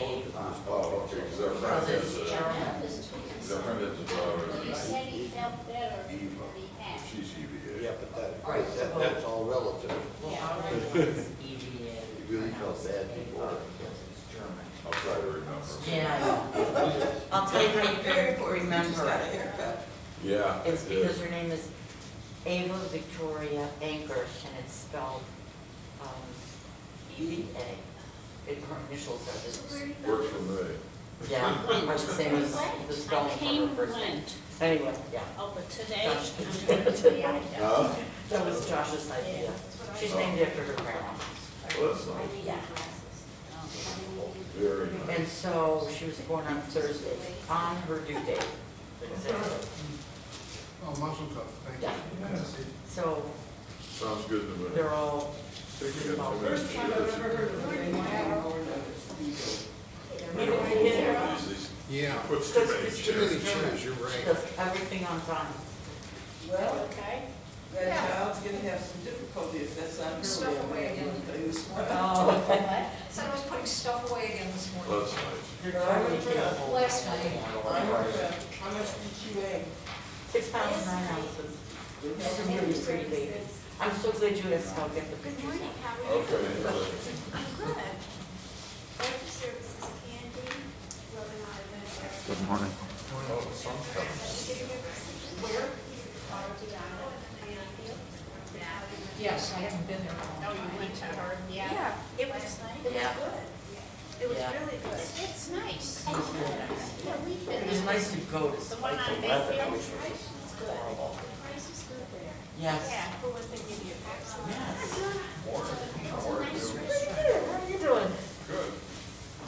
Oh, okay, because their friend has a daughter. He said he felt better than Eva. he had. She's EVA. Yeah, but Right. that's all relative. Well, Yeah. our is EVA. You really felt bad before. It's German. I'll try to remember. Yeah. I'll tell you how you can remember it. Yeah. It's it because is. her name is Ava Victoria Anchor, and it's spelled EVA. Her initials are this. Works for me. Yeah, much the same as the spelling I for came her and first name. went. Anyway, yeah. Oh, but today, Josh. I'm going to the Huh? That was Josh's idea. She's named after her grandma. Well, that's nice. Yeah. Very nice. And so she was born on Thursday, on her due date. Exactly. Oh, muscle cup, thank Yeah. you. So Sounds good to me. they're all, Taking it to First next time year. I've ever heard Yeah. Puts too many It's Too many chairs. chairs, you're she right. does everything on time. Well, okay? that child's gonna have some difficulty if that's not her. Stuff away again this morning. Oh, okay. So I was putting stuff away again this morning. That's nice. You're trying to be careful. Last night. How much did she weigh? 6 pounds, 9 ounces. She's a really pretty baby. I'm so glad you asked how to get the pictures. Okay. I'm good. Breakfast services, Candy, Robin and I have been there. Good morning. Oh, the sun's coming. Where? Yes, I haven't been there. Oh, you went to her, Yeah, it was nice. It Yeah. was good. It was Yeah. really good. It's nice. It was really nice. Yeah, we've It been was there. nice to go The one despite on the weather, Mayfield? which was horrible. The price is good there. Yes. Yeah, for what they give you. Excellent. Yes. It's a nice How restaurant. are you doing? Good.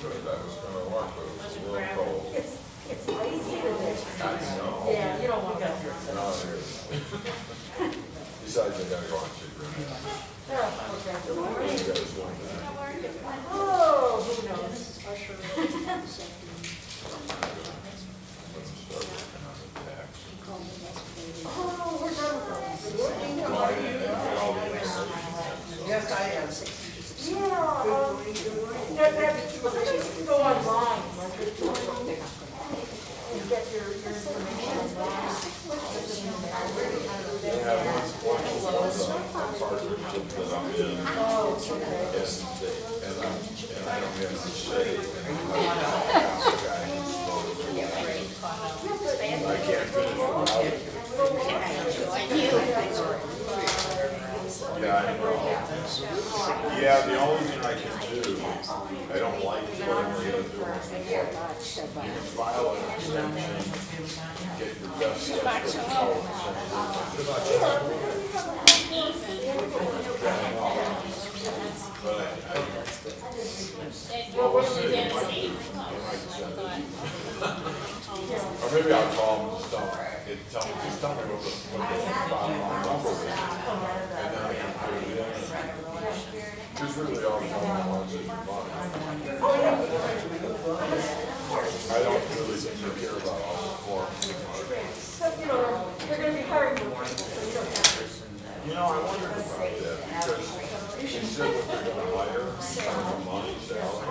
Good. That was gonna work, but it was a little cold. It's icy today. I know. Yeah, you don't want to get here. No, it is. Besides, I gotta go on cigarette. You Yeah, okay. Good morning. guys want that? How are you? Oh, who knows? This is Usher. I'm gonna start working on the tax. Oh, we're done with those. How are you? Yes, I am. Yeah, just go online. You get your information online. They have one partnership that I'm in, and I don't have to say. I can't finish without it. Yeah, I know. Yeah, the only thing I can do, I don't like what I'm gonna do. You can file an extension, get your best stuff. Well, we're going to see. Or maybe I'll call them and just tell me what the bottom line number is. And then I can put it in. Because really all the government wants is your money. I don't really care about all the forms. They're going to be hiring more people, so you don't have to. You know, I wondered about that because she said what they're gonna hire, the money, salary.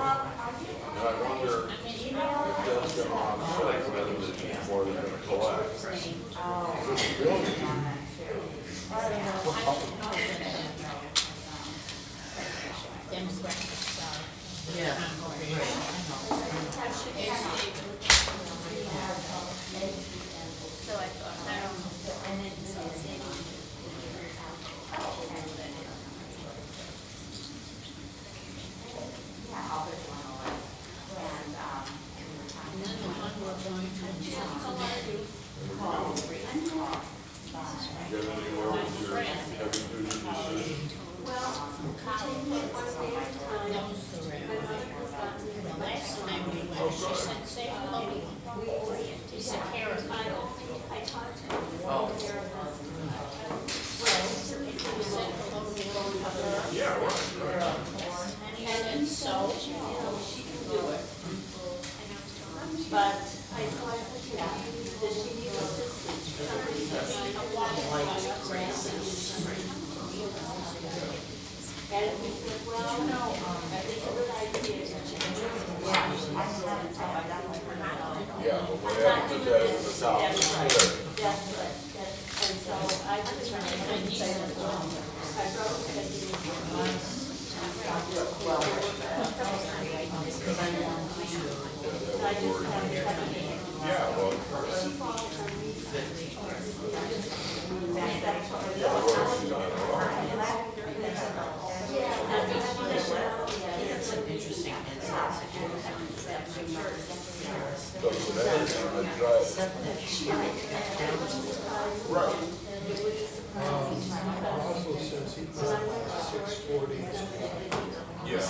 And I wonder if that's gonna offset whatever the more they're gonna collect. Them's breakfast, sorry. Yeah. So I thought, I don't know. And then the one we're going to, Get anywhere with your heavy duty decision. the last time we went, she said, say hello. She said, Karen, Yeah, right, right. and he said, so, she can do it. But does she need assistance? A walking like grasses. And we said, well, no, I think a good idea is to change. Yeah, I Yeah, but what happens is that at the top, And so I just ran and say, I yeah, well. Some interesting insights. Right. Also says he put 640. Yeah.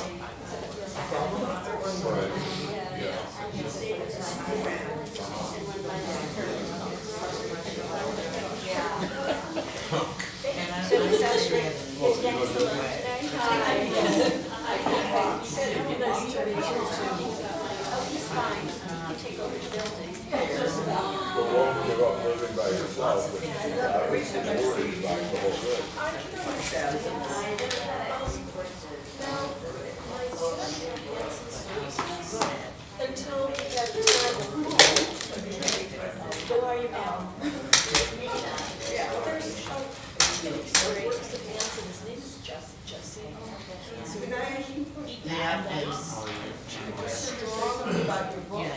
Right, yeah. But won't give up living by yourself, which obviously worries about the whole thing. Until we get to who are you now? There's, sorry, just a fancy, his name is Jesse. Strong about your book.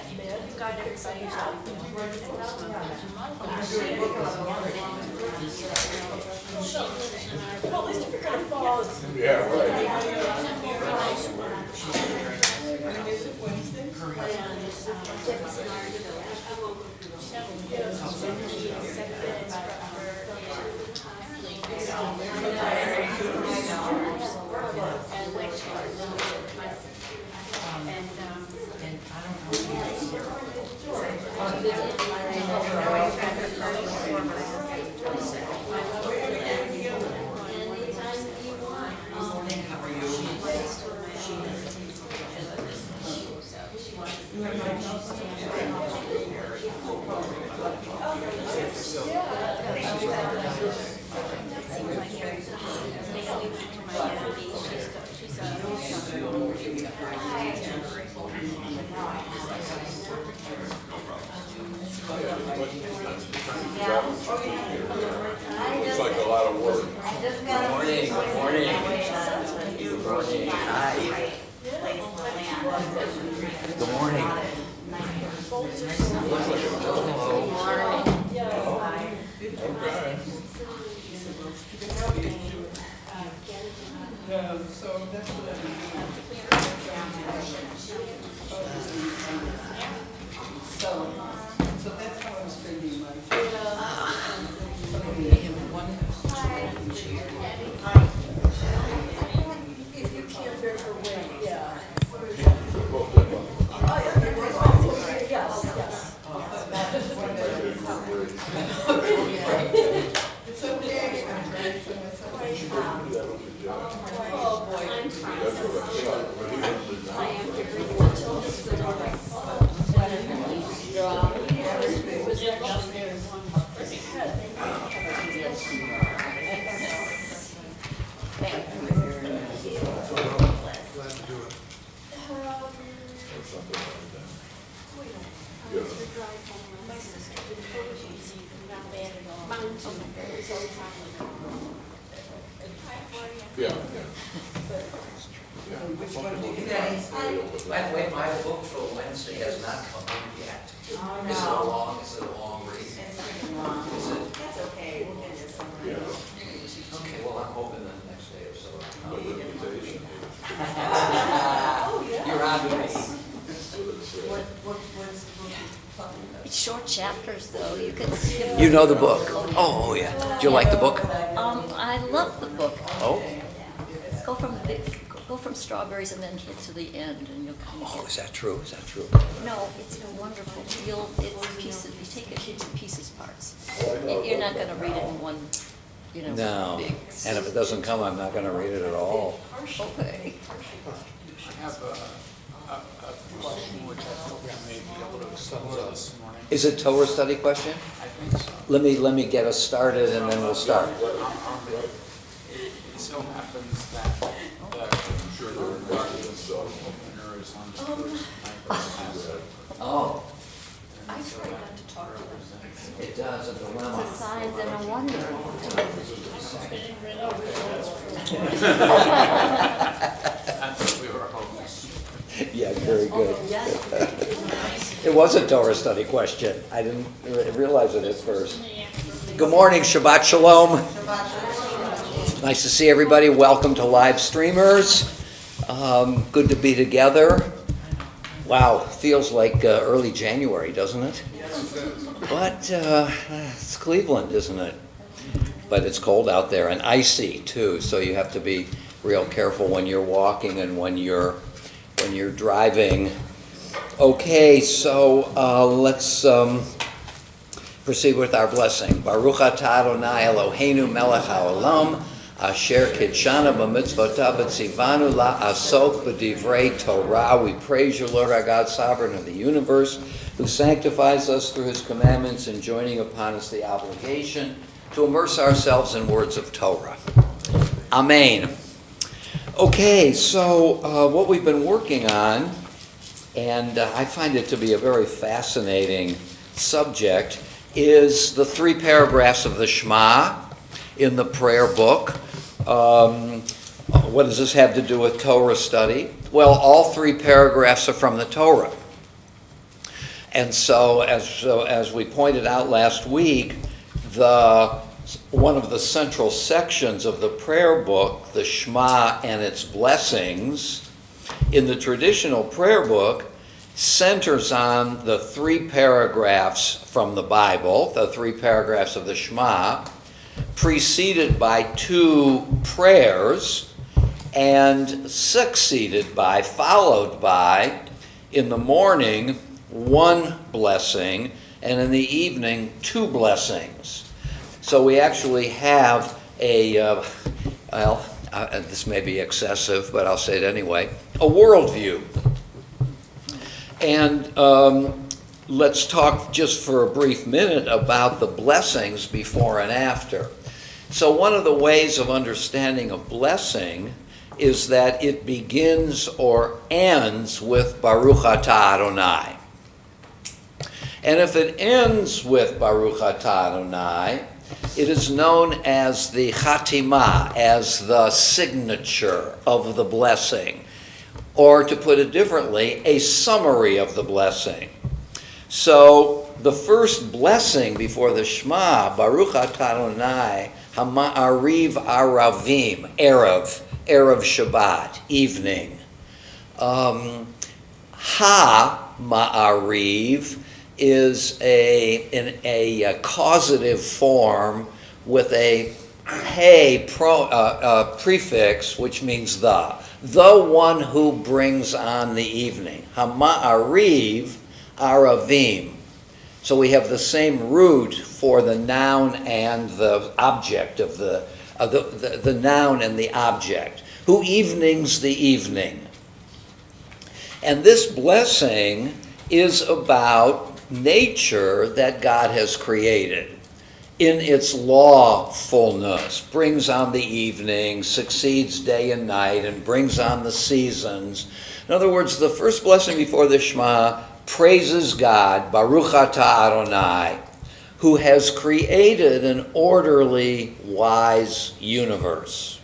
God, everybody's out. Well, at least if you're gonna fall, it's Yeah, right. Is it Wednesday? It's like a lot of work. Good morning, good morning. Good morning, hi. Good morning. So that's what I mean. So that's how I'm spending my time. if you can't bear her way, yeah. Yes, yes. It's okay. I'm ready for myself. Oh, boy. I'm Glad to do it. Or something like that. Yeah. My sister did photos, not bad at all. Mine too. It's always Yeah, yeah. Yeah. Some people do that. By the way, my book for Wednesday has not come in yet. Is it a long read? It's pretty long. Is it? That's okay, we'll get it somewhere. Yeah. Okay, well, I'm hoping the next day or so. But the invitation, You're on to me. What's the book you're talking about? It's short chapters, though. You can skip. You know the book? Oh, yeah. Do you like the book? I love the book. Oh? Go from strawberries and then get to the end, and you'll kind of Oh, get. is that true? Is that true? No, it's wonderful. It's pieces. You take it into pieces, parts. You're not going to read it in one, No. big. And if it doesn't come, I'm not gonna read it at all. Okay. I have a question which I hope I may be able to explore this morning. Is it Torah study question? I think so. Let me get us started and then we'll start. It so happens that the I'm sure they're invested in stuff. opener is on the first night of the Oh, I try not to talk to them. it does, a It's a dilemma. sign and a wonder. That's what we were hoping. Yeah, very good. Yes. It was a Torah study question. I didn't realize it at first. Good morning, Shabbat Shalom. Nice to see everybody. Welcome to live streamers. Good to be together. Wow, feels like early January, doesn't it? But it's Cleveland, isn't it? But it's cold out there and icy too, so you have to be real careful when you're walking and when you're driving. Okay, so let's proceed with our blessing. Baruch atah Adonai Eloheinu melech haolam asher kidshanu b'mitzvotav v'tzivanu la'asok b'divrei Torah. We praise you, Lord our God, sovereign of the universe, who sanctifies us through his commandments, and joining upon us the obligation to immerse ourselves in words of Torah. Amen. Okay, so what we've been working on, and I find it to be a very fascinating subject, is the 3 paragraphs of the Shema in the prayer book. What does this have to do with Torah study? Well, all 3 paragraphs are from the Torah. And so as we pointed out last week, one of the central sections of the prayer book, the Shema and its blessings, in the traditional prayer book, centers on the 3 paragraphs from the Bible, the 3 paragraphs of the Shema, preceded by 2 prayers, and followed by, in the morning, 1 blessing, and in the evening, 2 blessings. So we actually have this may be excessive, but I'll say it anyway, a worldview. And let's talk just for a brief minute about the blessings before and after. So one of the ways of understanding a blessing is that it begins or ends with Baruch atah Adonai. And if it ends with Baruch atah Adonai, it is known as the Chatimah, as the signature of the blessing. Or to put it differently, a summary of the blessing. So the first blessing before the Shema, Baruch atah Adonai, Ha'ma'ariv Aravim, Erev Shabbat, evening. Ha-ma'ariv is a causative form with a hey prefix, which means the one who brings on the evening. Ha'ma'ariv aravim. So we have the same root for the noun and the object of the noun and the object. Who evenings the evening. And this blessing is about nature that God has created in its lawfulness, brings on the evening, succeeds day and night, and brings on the seasons. In other words, the first blessing before the Shema praises God, Baruch atah Adonai, who has created an orderly, wise universe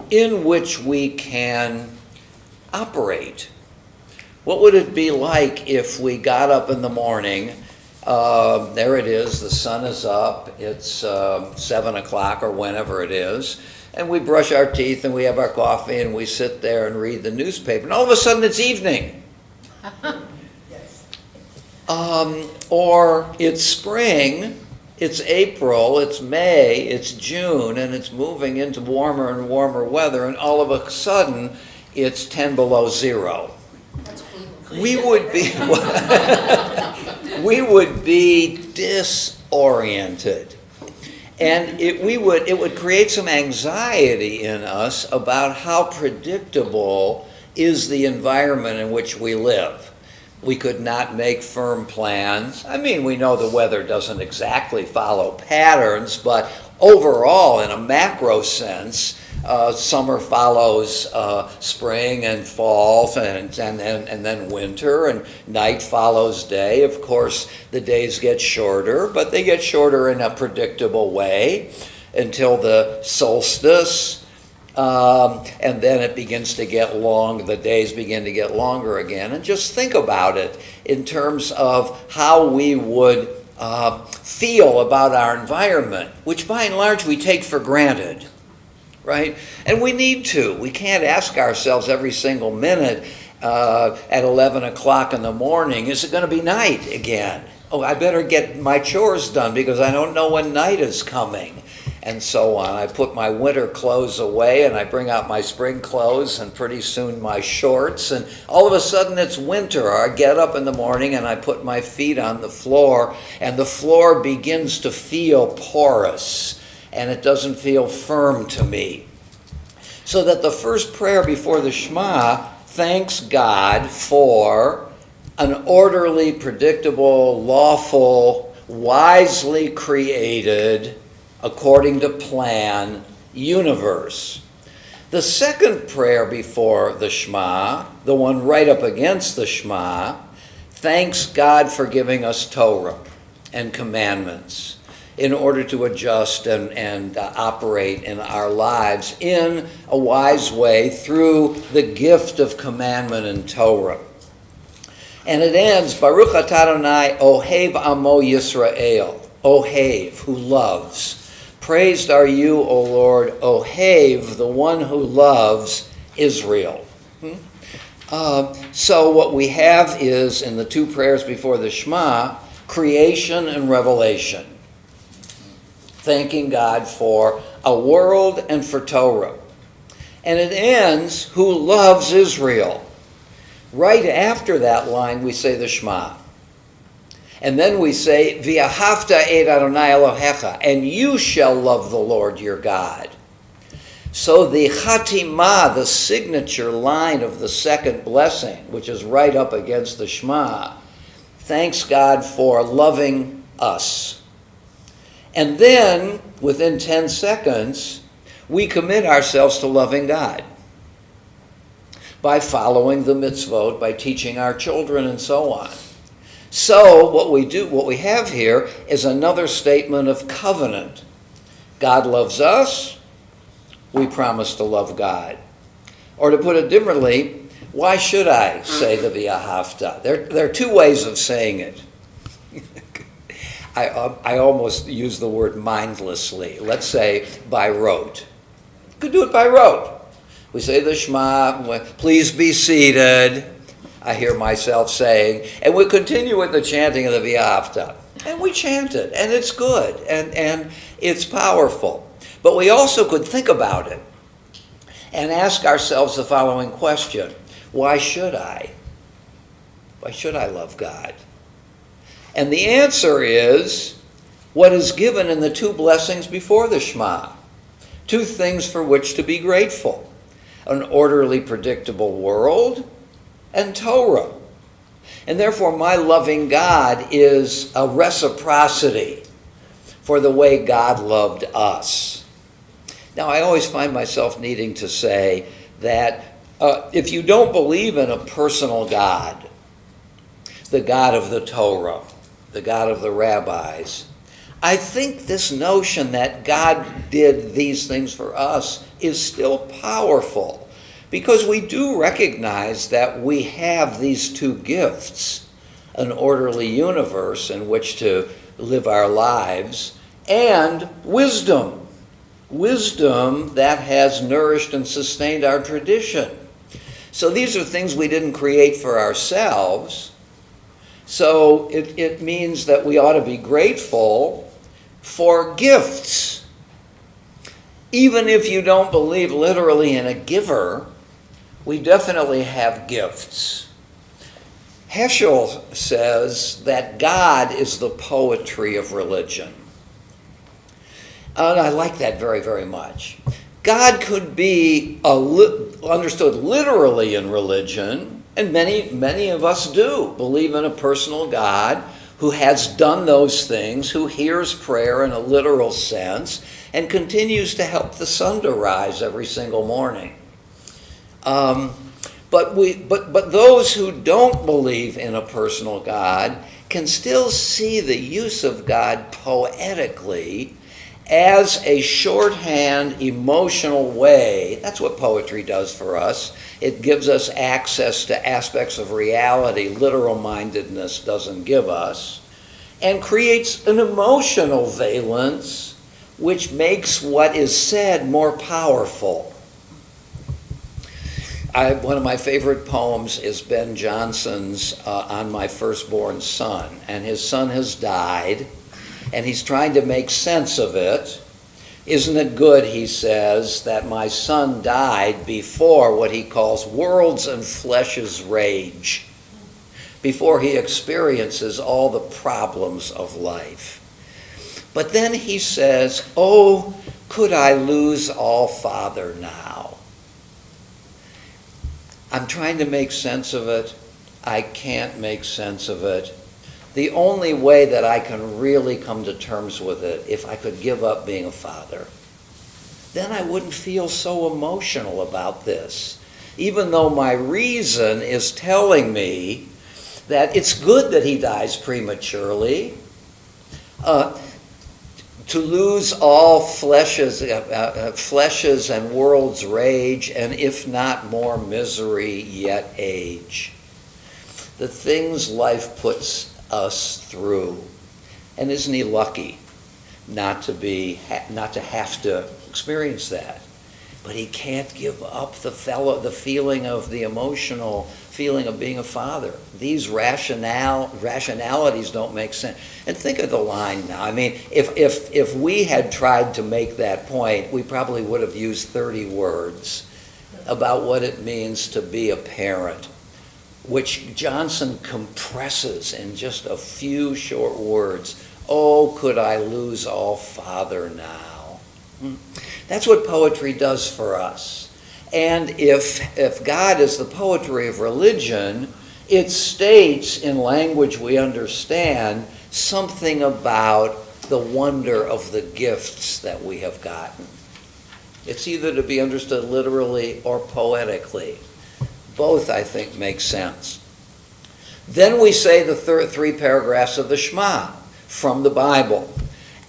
in which we can operate. What would it be like if we got up in the morning, there it is, the sun is up, it's 7 o'clock or whenever it is, and we brush our teeth and we have our coffee and we sit there and read the newspaper, and all of a sudden it's evening. Or it's spring, it's April, it's May, it's June, and it's moving into warmer and warmer weather, and all of a sudden it's 10 below zero. We would be disoriented, and it would create some anxiety in us about how predictable is the environment in which we live. We could not make firm plans. I mean, we know the weather doesn't exactly follow patterns, but overall, in a macro sense, summer follows spring and fall, and then winter, and night follows day. Of course, the days get shorter, but they get shorter in a predictable way until the solstice, and then it begins to get long. The days begin to get longer again. And just think about it in terms of how we would feel about our environment, which by and large we take for granted, right? And we need to. We can't ask ourselves every single minute at 11 o'clock in the morning, is it going to be night again? Oh, I better get my chores done because I don't know when night is coming. And so on. I put my winter clothes away and I bring out my spring clothes and pretty soon my shorts, and all of a sudden it's winter. Or I get up in the morning and I put my feet on the floor and the floor begins to feel porous and it doesn't feel firm to me. So that the first prayer before the Shema thanks God for an orderly, predictable, lawful, wisely created, according to plan, universe. The second prayer before the Shema, the one right up against the Shema, thanks God for giving us Torah and commandments in order to adjust and operate in our lives in a wise way through the gift of commandment and Torah. And it ends, Baruch atah Adonai ohev amo Yisrael, ohev, who loves. Praised are you, O Lord, Ohev, the one who loves Israel. So what we have is, in the two prayers before the Shema, creation and revelation. Thanking God for a world and for Torah. And it ends, who loves Israel. Right after that line, we say the Shema. And then we say, V'ahavta et Adonai Elohecha, and you shall love the Lord your God. So the Chatimah, the signature line of the second blessing, which is right up against the Shema, thanks God for loving us. And then, within 10 seconds, we commit ourselves to loving God by following the mitzvot, by teaching our children, and so on. So what we have here is another statement of covenant. God loves us, we promise to love God. Or to put it differently, why should I say the V'ahavta? There are two ways of saying it. I almost use the word mindlessly. Let's say by rote. You could do it by rote. We say the Shema, please be seated, I hear myself saying, and we continue with the chanting of the V'ahavta. And we chant it, and it's good, and it's powerful. But we also could think about it and ask ourselves the following question: why should I? Why should I love God? And the answer is what is given in the two blessings before the Shema. Two things for which to be grateful: an orderly, predictable world, and Torah. And therefore my loving God is a reciprocity for the way God loved us. Now I always find myself needing to say that if you don't believe in a personal God, the God of the Torah, the God of the rabbis, I think this notion that God did these things for us is still powerful. Because we do recognize that we have these two gifts, an orderly universe in which to live our lives, and wisdom. Wisdom that has nourished and sustained our tradition. So these are things we didn't create for ourselves. So it means that we ought to be grateful for gifts. Even if you don't believe literally in a giver, we definitely have gifts. Heschel says that God is the poetry of religion. And I like that very, very much. God could be understood literally in religion, and many of us do believe in a personal God who has done those things, who hears prayer in a literal sense, and continues to help the sun to rise every single morning. But those who don't believe in a personal God can still see the use of God poetically as a shorthand, emotional way. That's what poetry does for us. It gives us access to aspects of reality literal-mindedness doesn't give us, and creates an emotional valence which makes what is said more powerful. One of my favorite poems is Ben Jonson's On My Firstborn Son, and his son has died, and he's trying to make sense of it. Isn't it good, he says, that my son died before what he calls worlds and flesh's rage, before he experiences all the problems of life. But then he says, oh, could I lose all father now? I'm trying to make sense of it. I can't make sense of it. The only way that I can really come to terms with it, if I could give up being a father, then I wouldn't feel so emotional about this. Even though my reason is telling me that it's good that he dies prematurely, to lose all flesh's and world's rage, and if not more misery, yet age. The things life puts us through, and isn't he lucky not to have to experience that? But he can't give up the feeling of the emotional feeling of being a father. These rationalities don't make sense. And think of the line now. I mean, if we had tried to make that point, we probably would have used 30 words about what it means to be a parent, which Johnson compresses in just a few short words. Oh, could I lose all father now? That's what poetry does for us. And if God is the poetry of religion, it states in language we understand something about the wonder of the gifts that we have gotten. It's either to be understood literally or poetically. Both, I think, make sense. Then we say the three paragraphs of the Shema from the Bible.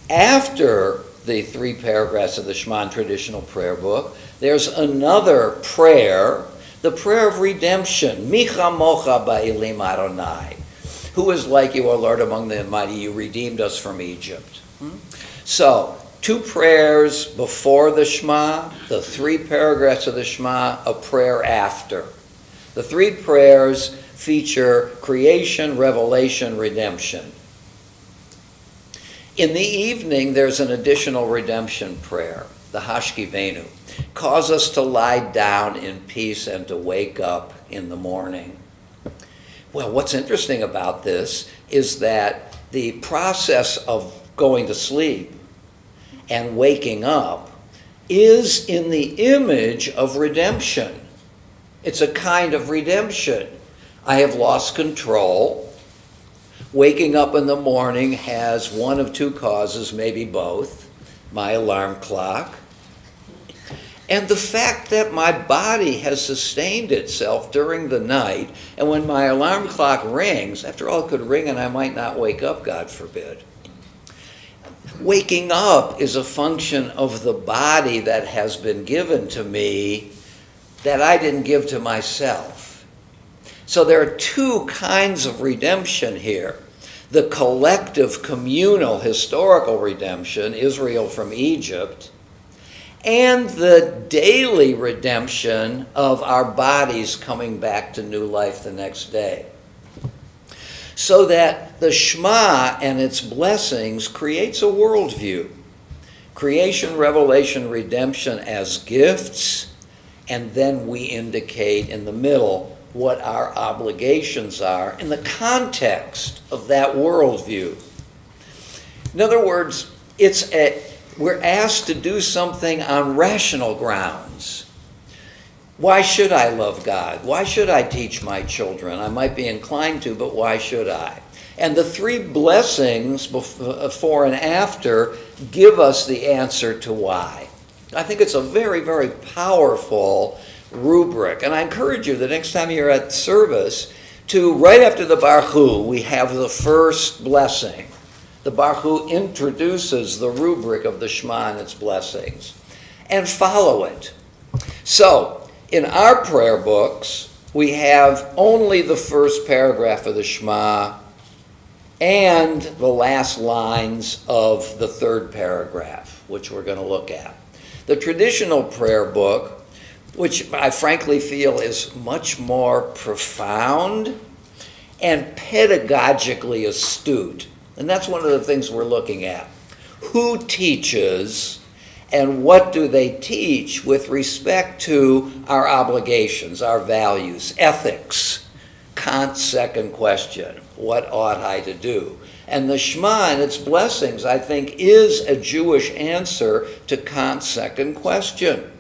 After the 3 paragraphs of the Shema traditional prayer book, there's another prayer, the prayer of redemption. Micha mocha ba'ilim Adonai. Who is like you, O Lord, among the mighty? You redeemed us from Egypt. So, 2 prayers before the Shema, the 3 paragraphs of the Shema, a prayer after. The 3 prayers feature creation, revelation, redemption. In the evening, there's an additional redemption prayer, the Hashkivenu. Cause us to lie down in peace and to wake up in the morning. Well, what's interesting about this is that the process of going to sleep and waking up is in the image of redemption. It's a kind of redemption. I have lost control. Waking up in the morning has one of 2 causes, maybe both. My alarm clock. And the fact that my body has sustained itself during the night, and when my alarm clock rings, after all, it could ring and I might not wake up, God forbid. Waking up is a function of the body that has been given to me that I didn't give to myself. So there are 2 kinds of redemption here. The collective, communal, historical redemption, Israel from Egypt, and the daily redemption of our bodies coming back to new life the next day. So that the Shema and its blessings creates a worldview. Creation, revelation, redemption as gifts, and then we indicate in the middle what our obligations are in the context of that worldview. In other words, we're asked to do something on rational grounds. Why should I love God? Why should I teach my children? I might be inclined to, but why should I? And the three blessings before and after give us the answer to why. I think it's a very, very powerful rubric. And I encourage you the next time you're at service to, right after the Baruch Hu, we have the first blessing. The Baruch Hu introduces the rubric of the Shema and its blessings. And follow it. So, in our prayer books, we have only the first paragraph of the Shema and the last lines of the third paragraph, which we're going to look at. The traditional prayer book, which I frankly feel is much more profound and pedagogically astute. And that's one of the things we're looking at. Who teaches and what do they teach with respect to our obligations, our values, ethics? Kant's second question, what ought I to do? And the Shema and its blessings, I think, is a Jewish answer to Kant's second question.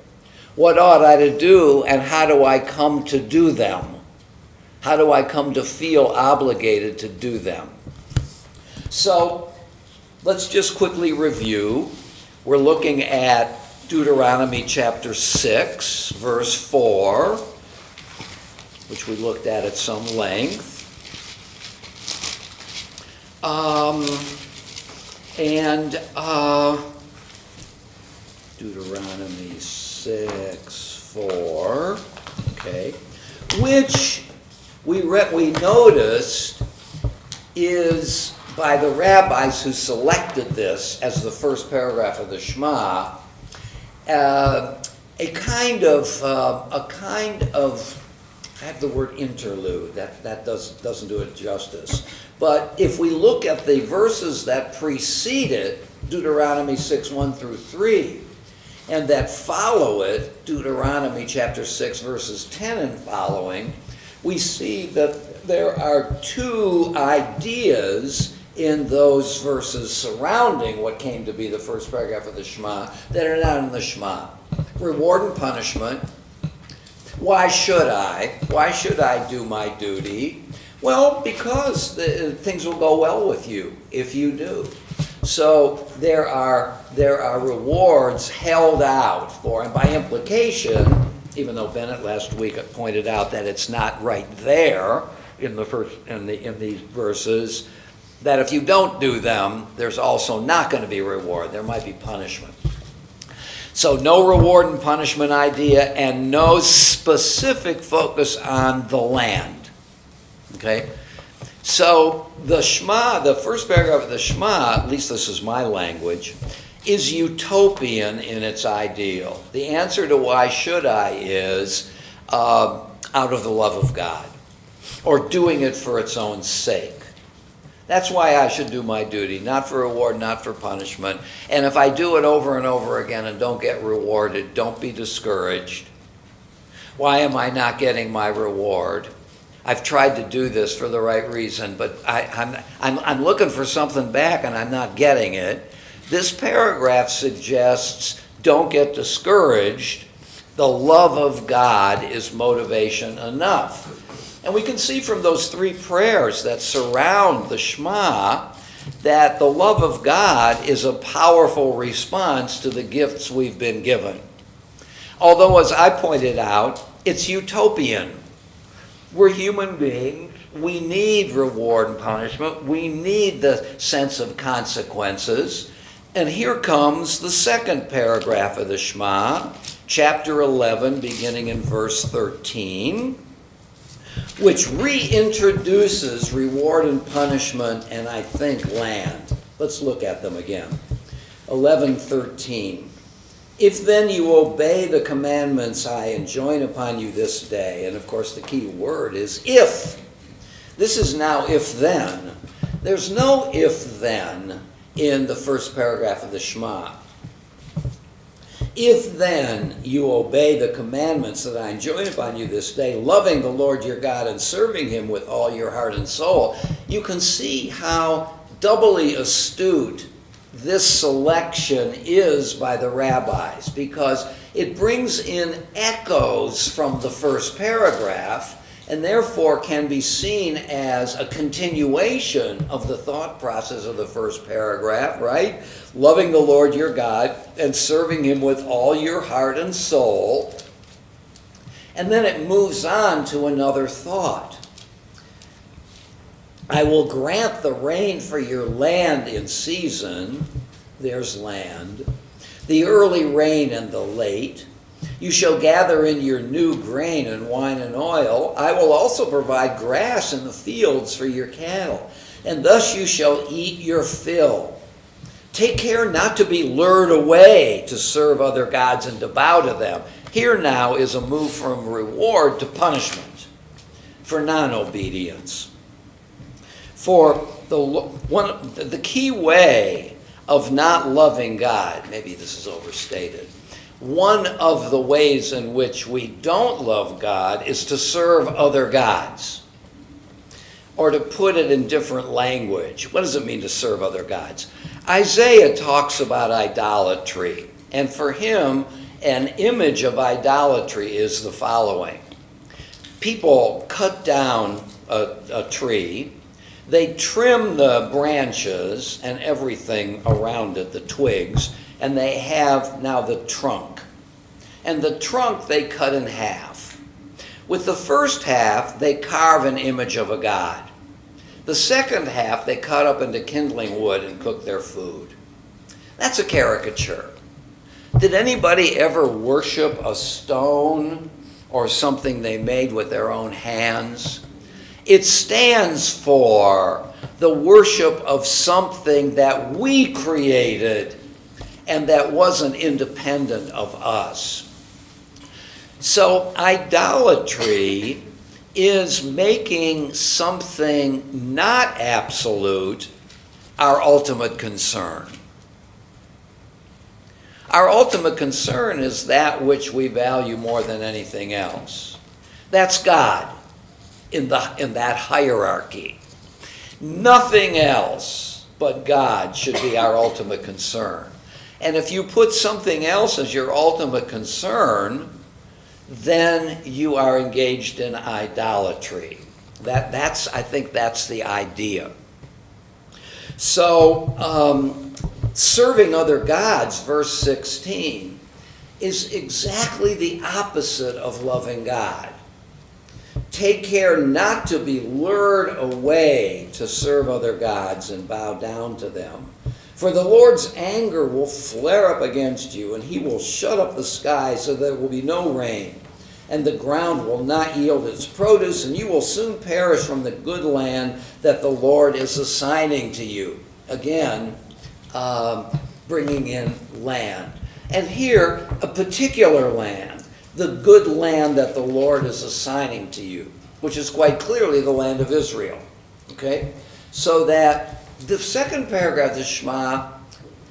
What ought I to do, and how do I come to do them? How do I come to feel obligated to do them? So, let's just quickly review. We're looking at Deuteronomy chapter 6, verse 4, which we looked at some length. Deuteronomy 6, 4, okay, which we noticed is by the rabbis who selected this as the first paragraph of the Shema, a kind of I have the word interlude. That doesn't do it justice. But if we look at the verses that precede it, Deuteronomy 6, 1 through 3, and that follow it, Deuteronomy chapter 6, verses 10 and following, we see that there are two ideas in those verses surrounding what came to be the first paragraph of the Shema that are not in the Shema. Reward and punishment. Why should I? Why should I do my duty? Well, because things will go well with you if you do. So there are rewards held out for, and by implication, even though Bennett last week pointed out that it's not right there in these verses, that if you don't do them, there's also not going to be reward. There might be punishment. So no reward and punishment idea, and no specific focus on the land. Okay? So the Shema, the first paragraph of the Shema, at least this is my language, is utopian in its ideal. The answer to why should I is out of the love of God, or doing it for its own sake. That's why I should do my duty, not for reward, not for punishment. And if I do it over and over again and don't get rewarded, don't be discouraged. Why am I not getting my reward? I've tried to do this for the right reason, but I'm looking for something back and I'm not getting it. This paragraph suggests don't get discouraged. The love of God is motivation enough. And we can see from those three prayers that surround the Shema that the love of God is a powerful response to the gifts we've been given. Although, as I pointed out, it's utopian. We're human beings. We need reward and punishment. We need the sense of consequences. And here comes the second paragraph of the Shema, chapter 11, beginning in verse 13, which reintroduces reward and punishment and, I think, land. Let's look at them again. 11:13. If then you obey the commandments I enjoin upon you this day, and of course the key word is if. This is now if then. There's no if then in the first paragraph of the Shema. If then you obey the commandments that I enjoin upon you this day, loving the Lord your God and serving him with all your heart and soul, you can see how doubly astute this selection is by the rabbis, because it brings in echoes from the first paragraph and therefore can be seen as a continuation of the thought process of the first paragraph, right? Loving the Lord your God and serving him with all your heart and soul. And then it moves on to another thought. I will grant the rain for your land in season. There's land. The early rain and the late. You shall gather in your new grain and wine and oil. I will also provide grass in the fields for your cattle, and thus you shall eat your fill. Take care not to be lured away to serve other gods and to bow to them. Here now is a move from reward to punishment for non-obedience. For the key way of not loving God, maybe this is overstated, one of the ways in which we don't love God is to serve other gods. Or to put it in different language, what does it mean to serve other gods? Isaiah talks about idolatry, and for him, an image of idolatry is the following. People cut down a tree, they trim the branches and everything around it, the twigs, and they have now the trunk. And the trunk they cut in half. With the first half, they carve an image of a god. The second half, they cut up into kindling wood and cook their food. That's a caricature. Did anybody ever worship a stone or something they made with their own hands? It stands for the worship of something that we created and that wasn't independent of us. So idolatry is making something not absolute our ultimate concern. Our ultimate concern is that which we value more than anything else. That's God in that hierarchy. Nothing else but God should be our ultimate concern. And if you put something else as your ultimate concern, then you are engaged in idolatry. I think that's the idea. So, serving other gods, verse 16, is exactly the opposite of loving God. Take care not to be lured away to serve other gods and bow down to them. For the Lord's anger will flare up against you, and he will shut up the sky so that there will be no rain, and the ground will not yield its produce, and you will soon perish from the good land that the Lord is assigning to you. Again, bringing in land. And here, a particular land, the good land that the Lord is assigning to you, which is quite clearly the land of Israel. Okay? So that the second paragraph of the Shema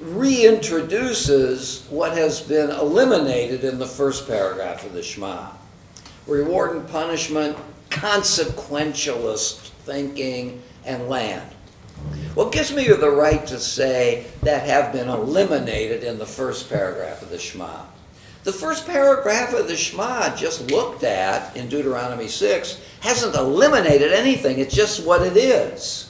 reintroduces what has been eliminated in the first paragraph of the Shema. Reward and punishment, consequentialist thinking, and land. What gives me the right to say that have been eliminated in the first paragraph of the Shema? The first paragraph of the Shema just looked at in Deuteronomy 6 hasn't eliminated anything. It's just what it is.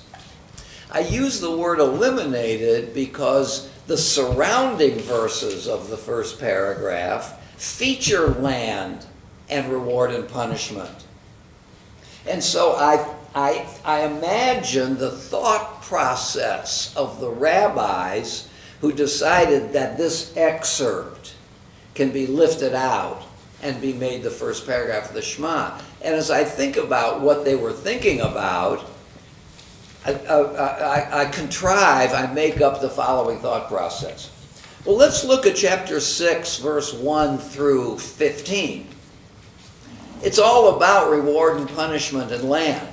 I use the word eliminated because the surrounding verses of the first paragraph feature land and reward and punishment. And so I imagine the thought process of the rabbis who decided that this excerpt can be lifted out and be made the first paragraph of the Shema. And as I think about what they were thinking about, I make up the following thought process. Well, let's look at chapter 6, verse 1 through 15. It's all about reward and punishment and land.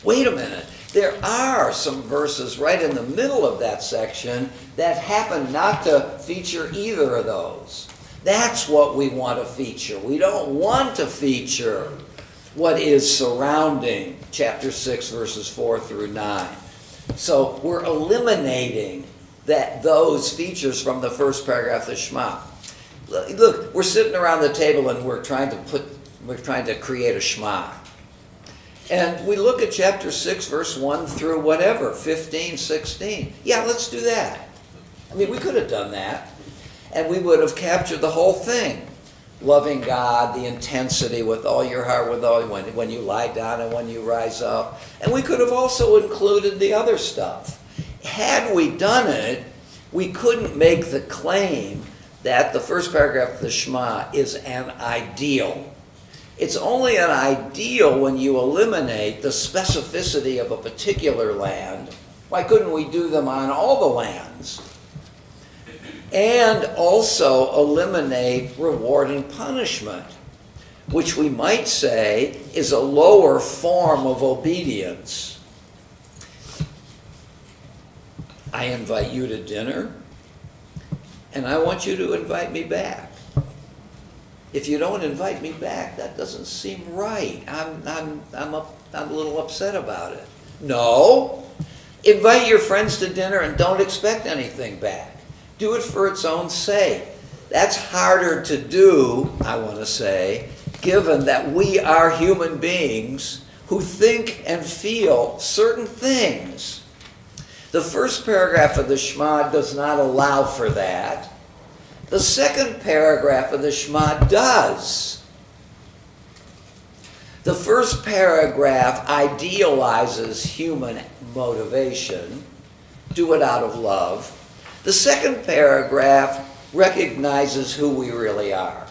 Wait a minute. There are some verses right in the middle of that section that happen not to feature either of those. That's what we want to feature. We don't want to feature what is surrounding chapter 6, verses 4 through 9. So we're eliminating those features from the first paragraph of the Shema. Look, we're sitting around the table and we're trying to create a Shema. And we look at chapter 6, verse 1 through whatever, 15, 16. Yeah, let's do that. I mean, we could have done that. And we would have captured the whole thing. Loving God, the intensity with all your heart, with all when you lie down and when you rise up. And we could have also included the other stuff. Had we done it, we couldn't make the claim that the first paragraph of the Shema is an ideal. It's only an ideal when you eliminate the specificity of a particular land. Why couldn't we do them on all the lands? And also eliminate reward and punishment, which we might say is a lower form of obedience. I invite you to dinner, and I want you to invite me back. If you don't invite me back, that doesn't seem right. I'm a little upset about it. No, invite your friends to dinner and don't expect anything back. Do it for its own sake. That's harder to do, I want to say, given that we are human beings who think and feel certain things. The first paragraph of the Shema does not allow for that. The second paragraph of the Shema does. The first paragraph idealizes human motivation. Do it out of love. The second paragraph recognizes who we really are.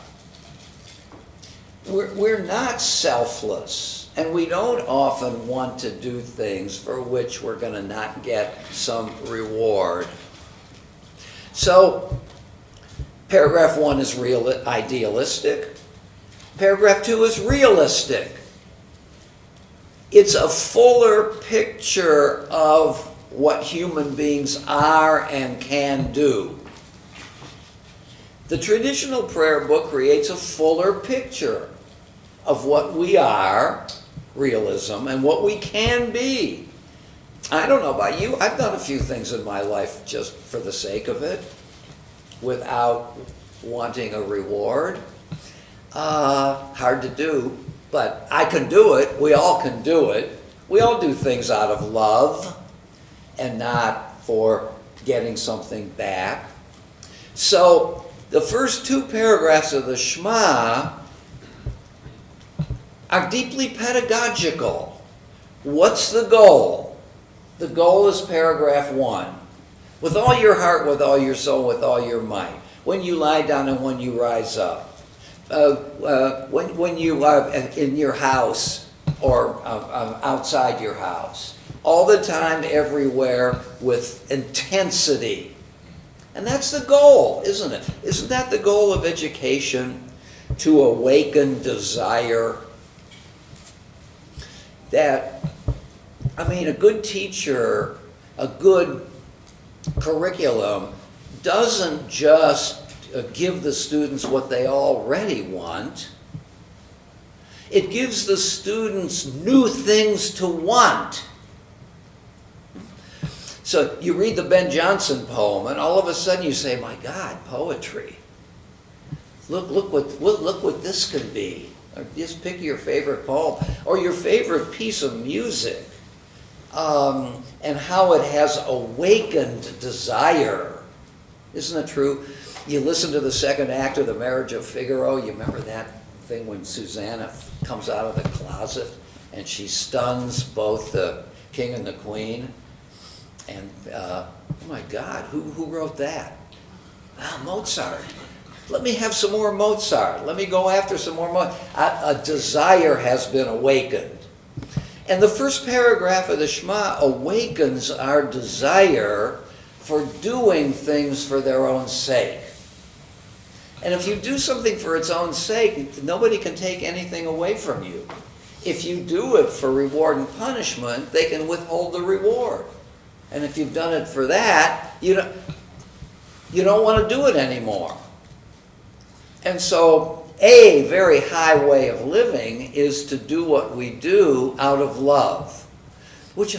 We're not selfless, and we don't often want to do things for which we're going to not get some reward. So, paragraph 1 is idealistic. Paragraph 2 is realistic. It's a fuller picture of what human beings are and can do. The traditional prayer book creates a fuller picture of what we are, realism, and what we can be. I don't know about you, I've done a few things in my life just for the sake of it, without wanting a reward. Hard to do, but I can do it. We all can do it. We all do things out of love and not for getting something back. So the first 2 paragraphs of the Shema are deeply pedagogical. What's the goal? The goal is paragraph 1. With all your heart, with all your soul, with all your might. When you lie down and when you rise up. When you are in your house or outside your house. All the time, everywhere, with intensity. And that's the goal, isn't it? Isn't that the goal of education? To awaken desire? A good teacher, a good curriculum doesn't just give the students what they already want. It gives the students new things to want. So you read the Ben Jonson poem, and all of a sudden you say, "My God, poetry! Look what this can be." Or just pick your favorite poem or your favorite piece of music, and how it has awakened desire. Isn't it true? You listen to the second act of The Marriage of Figaro. You remember that thing when Susanna comes out of the closet and she stuns both the king and the queen? And, oh my God, who wrote that? Mozart. Let me have some more Mozart. Let me go after some more Mozart. A desire has been awakened. And the first paragraph of the Shema awakens our desire for doing things for their own sake. And if you do something for its own sake, nobody can take anything away from you. If you do it for reward and punishment, they can withhold the reward. And if you've done it for that, you don't want to do it anymore. And so a very high way of living is to do what we do out of love. Which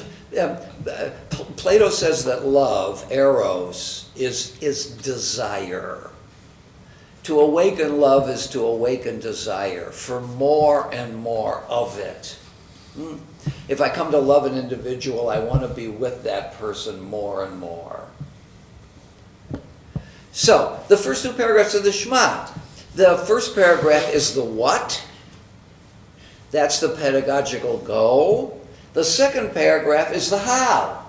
Plato says that love, eros, is desire. To awaken love is to awaken desire for more and more of it. If I come to love an individual, I want to be with that person more and more. So, the first two paragraphs of the Shema. The first paragraph is the what. That's the pedagogical goal. The second paragraph is the how.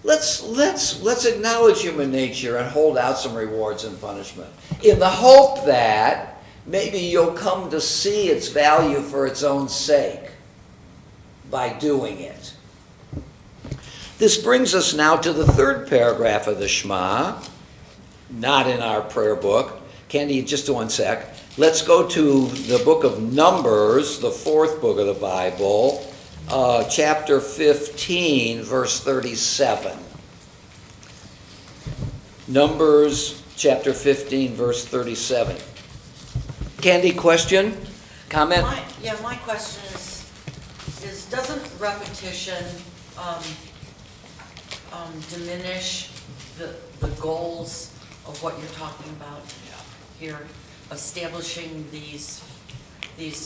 Let's acknowledge human nature and hold out some rewards and punishment, in the hope that maybe you'll come to see its value for its own sake by doing it. This brings us now to the third paragraph of the Shema, not in our prayer book. Candy, just 1 sec. Let's go to the book of Numbers, the fourth book of the Bible, chapter 15, verse 37. Numbers, chapter 15, verse 37. Candy, question? Comment? My question is doesn't repetition diminish the goals of what you're talking about here? Establishing these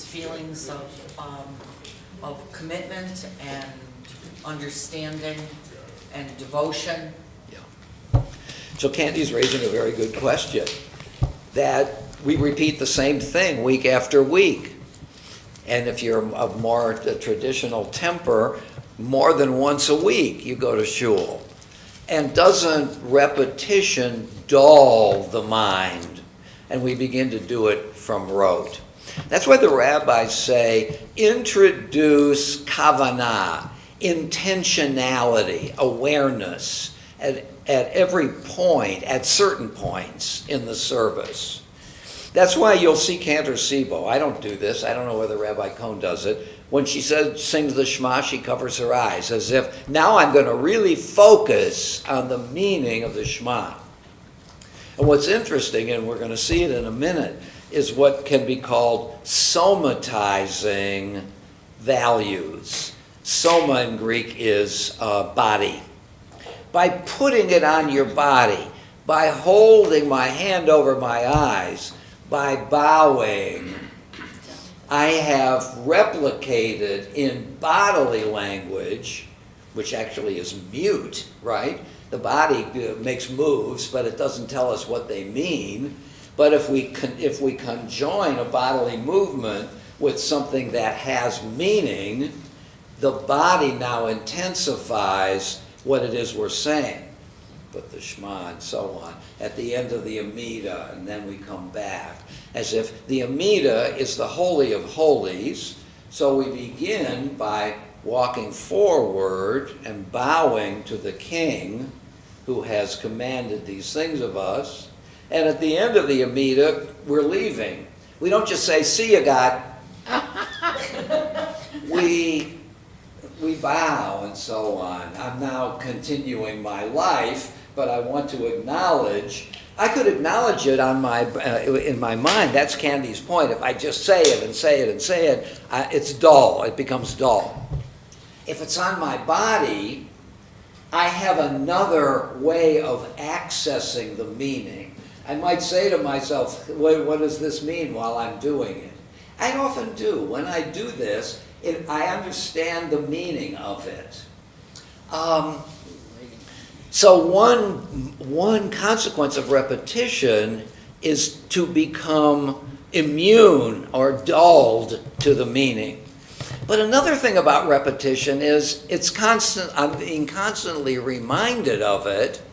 feelings of commitment and understanding and devotion. Yeah. So Candy's raising a very good question. That we repeat the same thing week after week. And if you're of more traditional temper, more than once a week you go to shul. And doesn't repetition dull the mind? And we begin to do it from rote. That's why the rabbis say, introduce kavanah, intentionality, awareness, at every point, at certain points in the service. That's why you'll see Cantor Sibo. I don't do this. I don't know whether Rabbi Cohn does it. When she sings the Shema, she covers her eyes, as if, now I'm going to really focus on the meaning of the Shema. And what's interesting, and we're going to see it in a minute, is what can be called somatizing values. Soma in Greek is body. By putting it on your body, by holding my hand over my eyes, by bowing, I have replicated in bodily language, which actually is mute, right? The body makes moves, but it doesn't tell us what they mean. But if we conjoin a bodily movement with something that has meaning, the body now intensifies what it is we're saying. But the Shema and so on. At the end of the Amida, and then we come back. As if the Amida is the Holy of Holies. So we begin by walking forward and bowing to the King who has commanded these things of us. And at the end of the Amida, we're leaving. We don't just say, see you, God. we bow and so on. I'm now continuing my life, but I want to acknowledge. I could acknowledge it on in my mind. That's Candy's point. If I just say it and say it and say it, it's dull. It becomes dull. If it's on my body, I have another way of accessing the meaning. I might say to myself, what does this mean while I'm doing it? I often do. When I do this, I understand the meaning of it. So one consequence of repetition is to become immune or dulled to the meaning. But another thing about repetition is I'm being constantly reminded of it.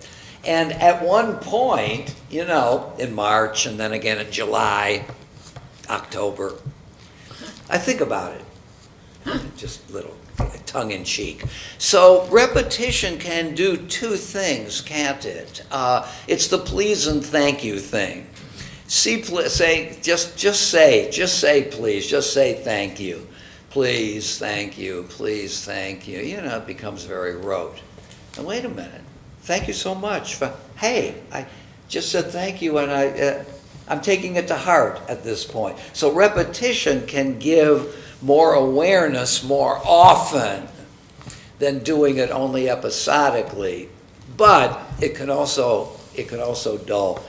And at one point, in March and then again in July, October, I think about it. Just a little tongue-in-cheek. So repetition can do two things, can't it? It's the please and thank you thing. Just say please. Just say thank you. Please, thank you. Please, thank you. It becomes very rote. And wait a minute. Thank you so much. Hey, I just said thank you, and I'm taking it to heart at this point. So repetition can give more awareness more often than doing it only episodically. But it can also dull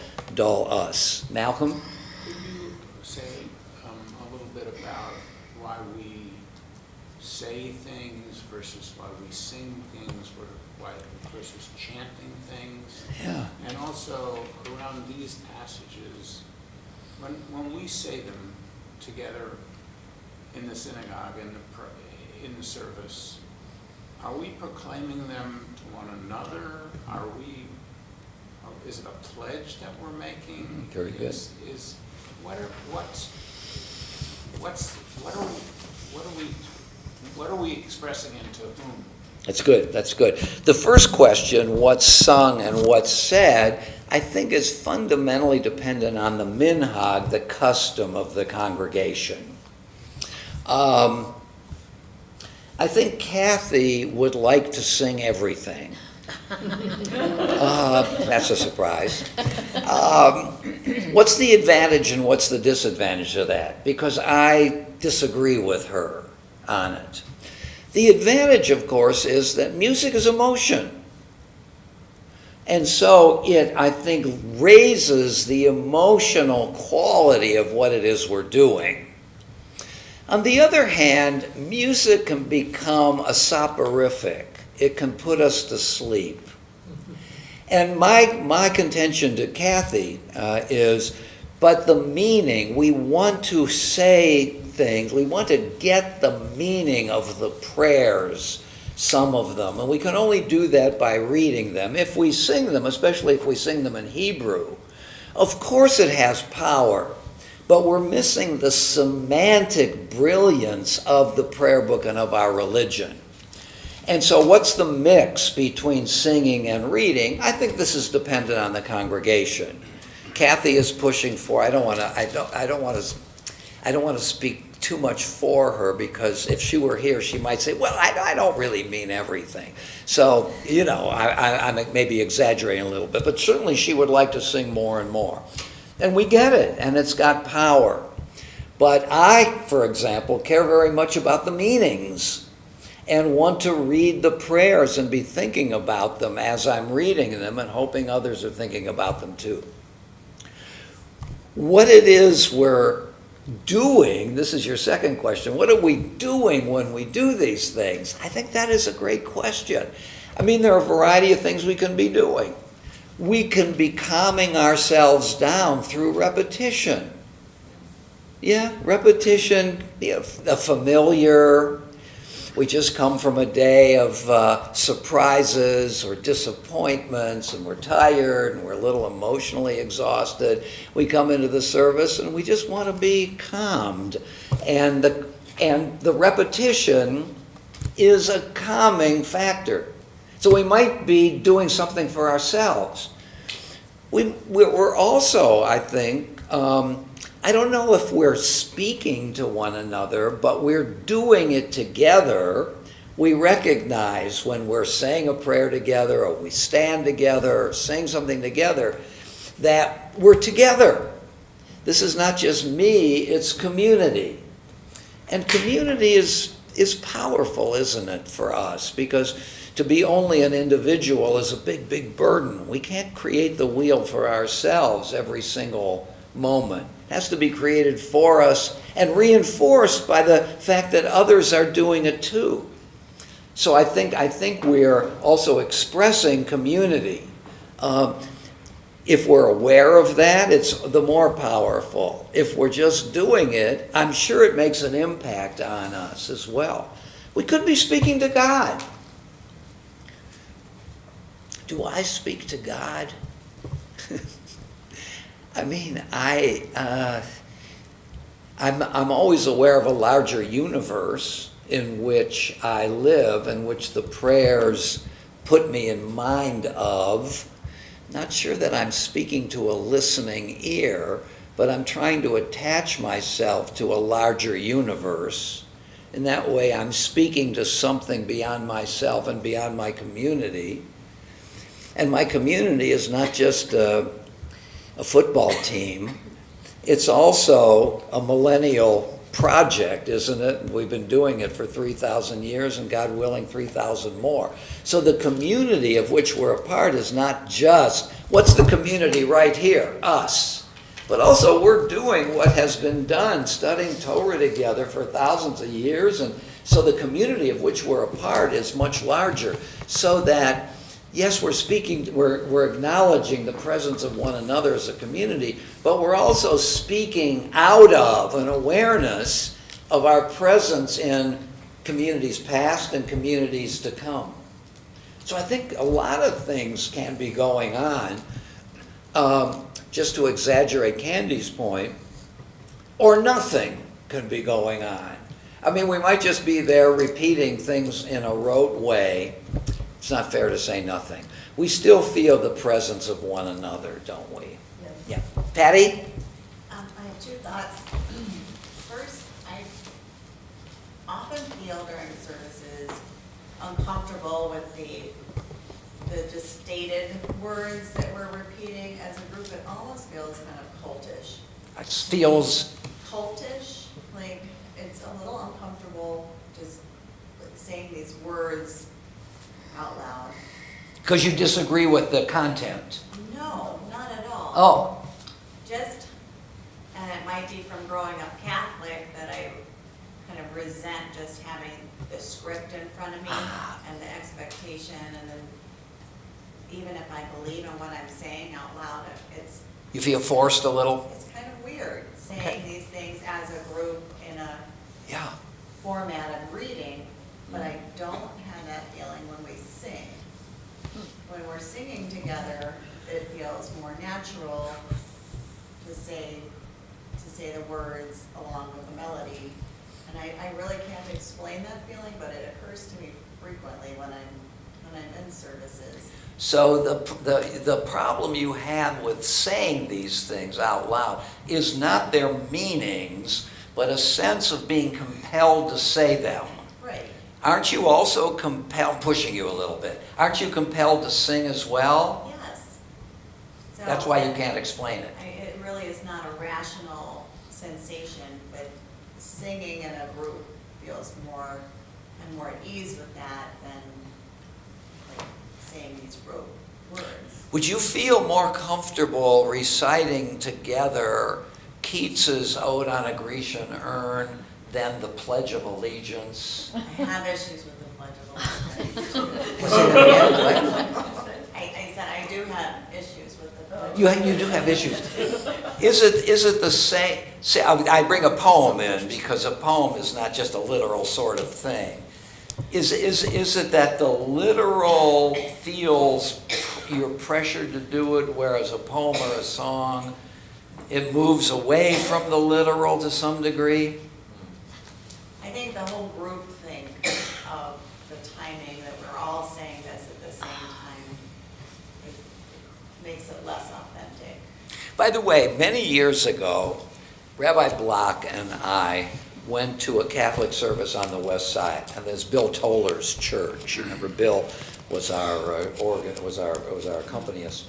us. Malcolm? Could you say a little bit about why things versus why we sing things, versus chanting things. Yeah. And also around these passages, when we say them together in the synagogue, in the service, are we proclaiming them to one another? Is it a pledge that we're making? Very good. What are we expressing and to whom? That's good. That's good. The first question, what's sung and what's said, I think is fundamentally dependent on the minhag, the custom of the congregation. I think Kathy would like to sing everything. That's a surprise. What's the advantage and what's the disadvantage of that? Because I disagree with her on it. The advantage, of course, is that music is emotion. And so it, I think, raises the emotional quality of what it is we're doing. On the other hand, music can become a soporific. It can put us to sleep. And my contention to Kathy is, but the meaning, we want to say things, we want to get the meaning of the prayers, some of them, and we can only do that by reading them. If we sing them, especially if we sing them in Hebrew, of course it has power, but we're missing the semantic brilliance of the prayer book and of our religion. And so what's the mix between singing and reading? I think this is dependent on the congregation. Kathy is pushing for, I don't want to speak too much for her, because if she were here, she might say, well, I don't really mean everything. So, I may be exaggerating a little bit, but certainly she would like to sing more and more. And we get it, and it's got power. But I, for example, care very much about the meanings and want to read the prayers and be thinking about them as I'm reading them and hoping others are thinking about them too. What it is we're doing, this is your second question, what are we doing when we do these things? I think that is a great question. I mean, there are a variety of things we can be doing. We can be calming ourselves down through repetition. Yeah, repetition, the familiar. We just come from a day of surprises or disappointments, and we're tired and we're a little emotionally exhausted. We come into the service and we just want to be calmed. And the repetition is a calming factor. So we might be doing something for ourselves. We're also, I think, I don't know if we're speaking to one another, but we're doing it together. We recognize when we're saying a prayer together, or we stand together, or sing something together, that we're together. This is not just me, it's community. And community is powerful, isn't it, for us? Because to be only an individual is a big, big burden. We can't create the wheel for ourselves every single moment. It has to be created for us and reinforced by the fact that others are doing it too. So I think we're also expressing community. If we're aware of that, it's the more powerful. If we're just doing it, I'm sure it makes an impact on us as well. We could be speaking to God. Do I speak to God? I mean, I'm always aware of a larger universe in which I live, in which the prayers put me in mind of. Not sure that I'm speaking to a listening ear, but I'm trying to attach myself to a larger universe. In that way, I'm speaking to something beyond myself and beyond my community. And my community is not just a football team. It's also a millennial project, isn't it? We've been doing it for 3,000 years, and God willing, 3,000 more. So the community of which we're a part is not just, what's the community right here? Us. But also we're doing what has been done, studying Torah together for thousands of years and So the community of which we're a part is much larger, so that, yes, we're acknowledging the presence of one another as a community, but we're also speaking out of an awareness of our presence in communities past and communities to come. So I think a lot of things can be going on. Just to exaggerate Candy's point, or nothing can be going on. I mean, we might just be there repeating things in a rote way. It's not fair to say nothing. We still feel the presence of one another, don't we? Yeah. Patty? I have two thoughts. First, I often feel during services uncomfortable with the just stated words that we're repeating as a group. It almost feels kind of cultish. It feels Cultish, like it's a little uncomfortable just saying these words out loud. because you disagree with the content. No, not at all. Oh, Just, and it might be from growing up Catholic that I kind of resent just having the script in front of me and the expectation, and then even if I believe in what I'm saying out loud, you feel forced a little? it's kind of weird saying Okay. these things as a group in a Yeah. format of reading, but I don't have that feeling when we sing. When we're singing together, it feels more natural to say the words along with the melody. And I really can't explain that feeling, but it occurs to me frequently when I'm in services. So the problem you have with saying these things out loud is not their meanings, but a sense of being compelled to say them. Right. Aren't you also compelled, pushing you a little bit, aren't you compelled to sing as well? Yes. So That's why you can't explain it. It really is not a rational sensation, but singing in a group feels more, I'm more at ease with that than like saying these rote words. Would you feel more comfortable reciting together Keats's Ode on a Grecian Urn than the Pledge of Allegiance? I have issues with the Pledge of Allegiance. Say that again, what? I said I do have issues with the Pledge. You do have issues. Is it the same? See, I bring a poem in because a poem is not just a literal sort of thing. Is it that the literal feels you're pressured to do it, whereas a poem or a song, it moves away from the literal to some degree? I think the whole group thing of the timing, that we're all saying this at the same time, makes it less authentic. By the way, many years ago, Rabbi Block and I went to a Catholic service on the west side, and there's Bill Toller's church. You remember Bill was our was our accompanist.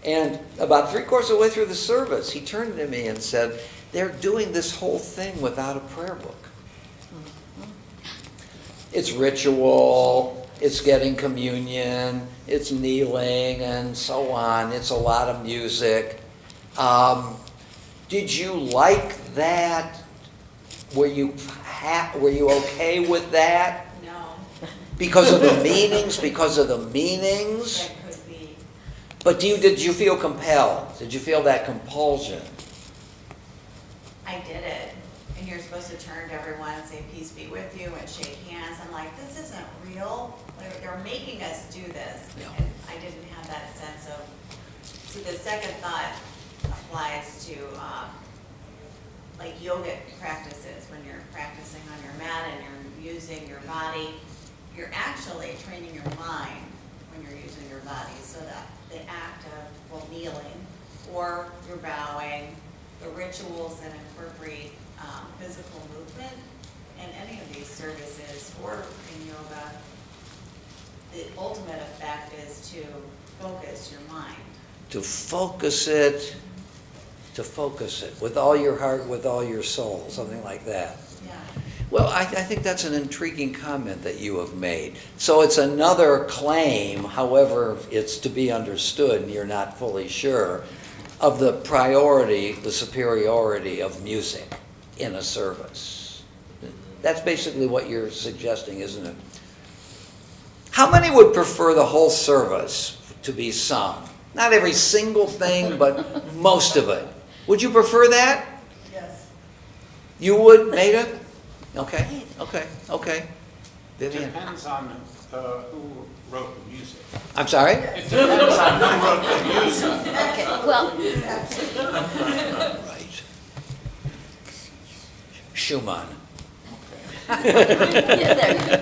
And about 3/4 of the way through the service, he turned to me and said, "They're doing this whole thing without a prayer book. It's ritual, it's getting communion, it's kneeling, and so on. It's a lot of music." Did you like that? Were you okay with that? No, Because of the meanings? Because of the meanings? that could be. But did you feel compelled? Did you feel that compulsion? I did it, and you're supposed to turn to everyone and say, "Peace be with you," and shake hands. I'm like, this isn't real. They're making us do this. Yeah. And I didn't have that sense of, so the second thought applies to, like yogic practices. When you're practicing on your mat and you're using your body, you're actually training your mind when you're using your body. So that the act of kneeling, or you're bowing, the rituals that incorporate physical movement in any of these services or in yoga, the ultimate effect is to focus your mind. To focus it with all your heart, with all your soul, something like that. Yeah. Well, I think that's an intriguing comment that you have made. So it's another claim, however it's to be understood, and you're not fully sure, of the priority, the superiority of music in a service. That's basically what you're suggesting, isn't it? How many would prefer the whole service to be sung? Not every single thing, but most of it. Would you prefer that? Yes. You would, Maida? Okay. Vivian? Depends on who wrote the music. I'm sorry? It depends on who wrote the music. Okay, well, Right. Schumann. yeah, there you go.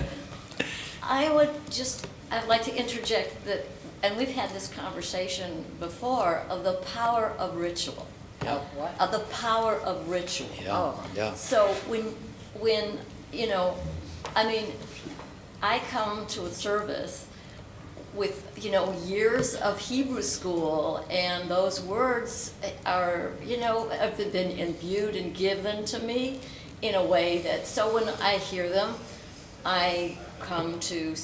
I'd like to interject that, and we've had this conversation before, of the power of ritual. Yeah. Of the power of ritual. Yeah. So when I mean, I come to a service with, years of Hebrew school, and those words are, have been imbued and given to me in a way that, so when I hear them, I come to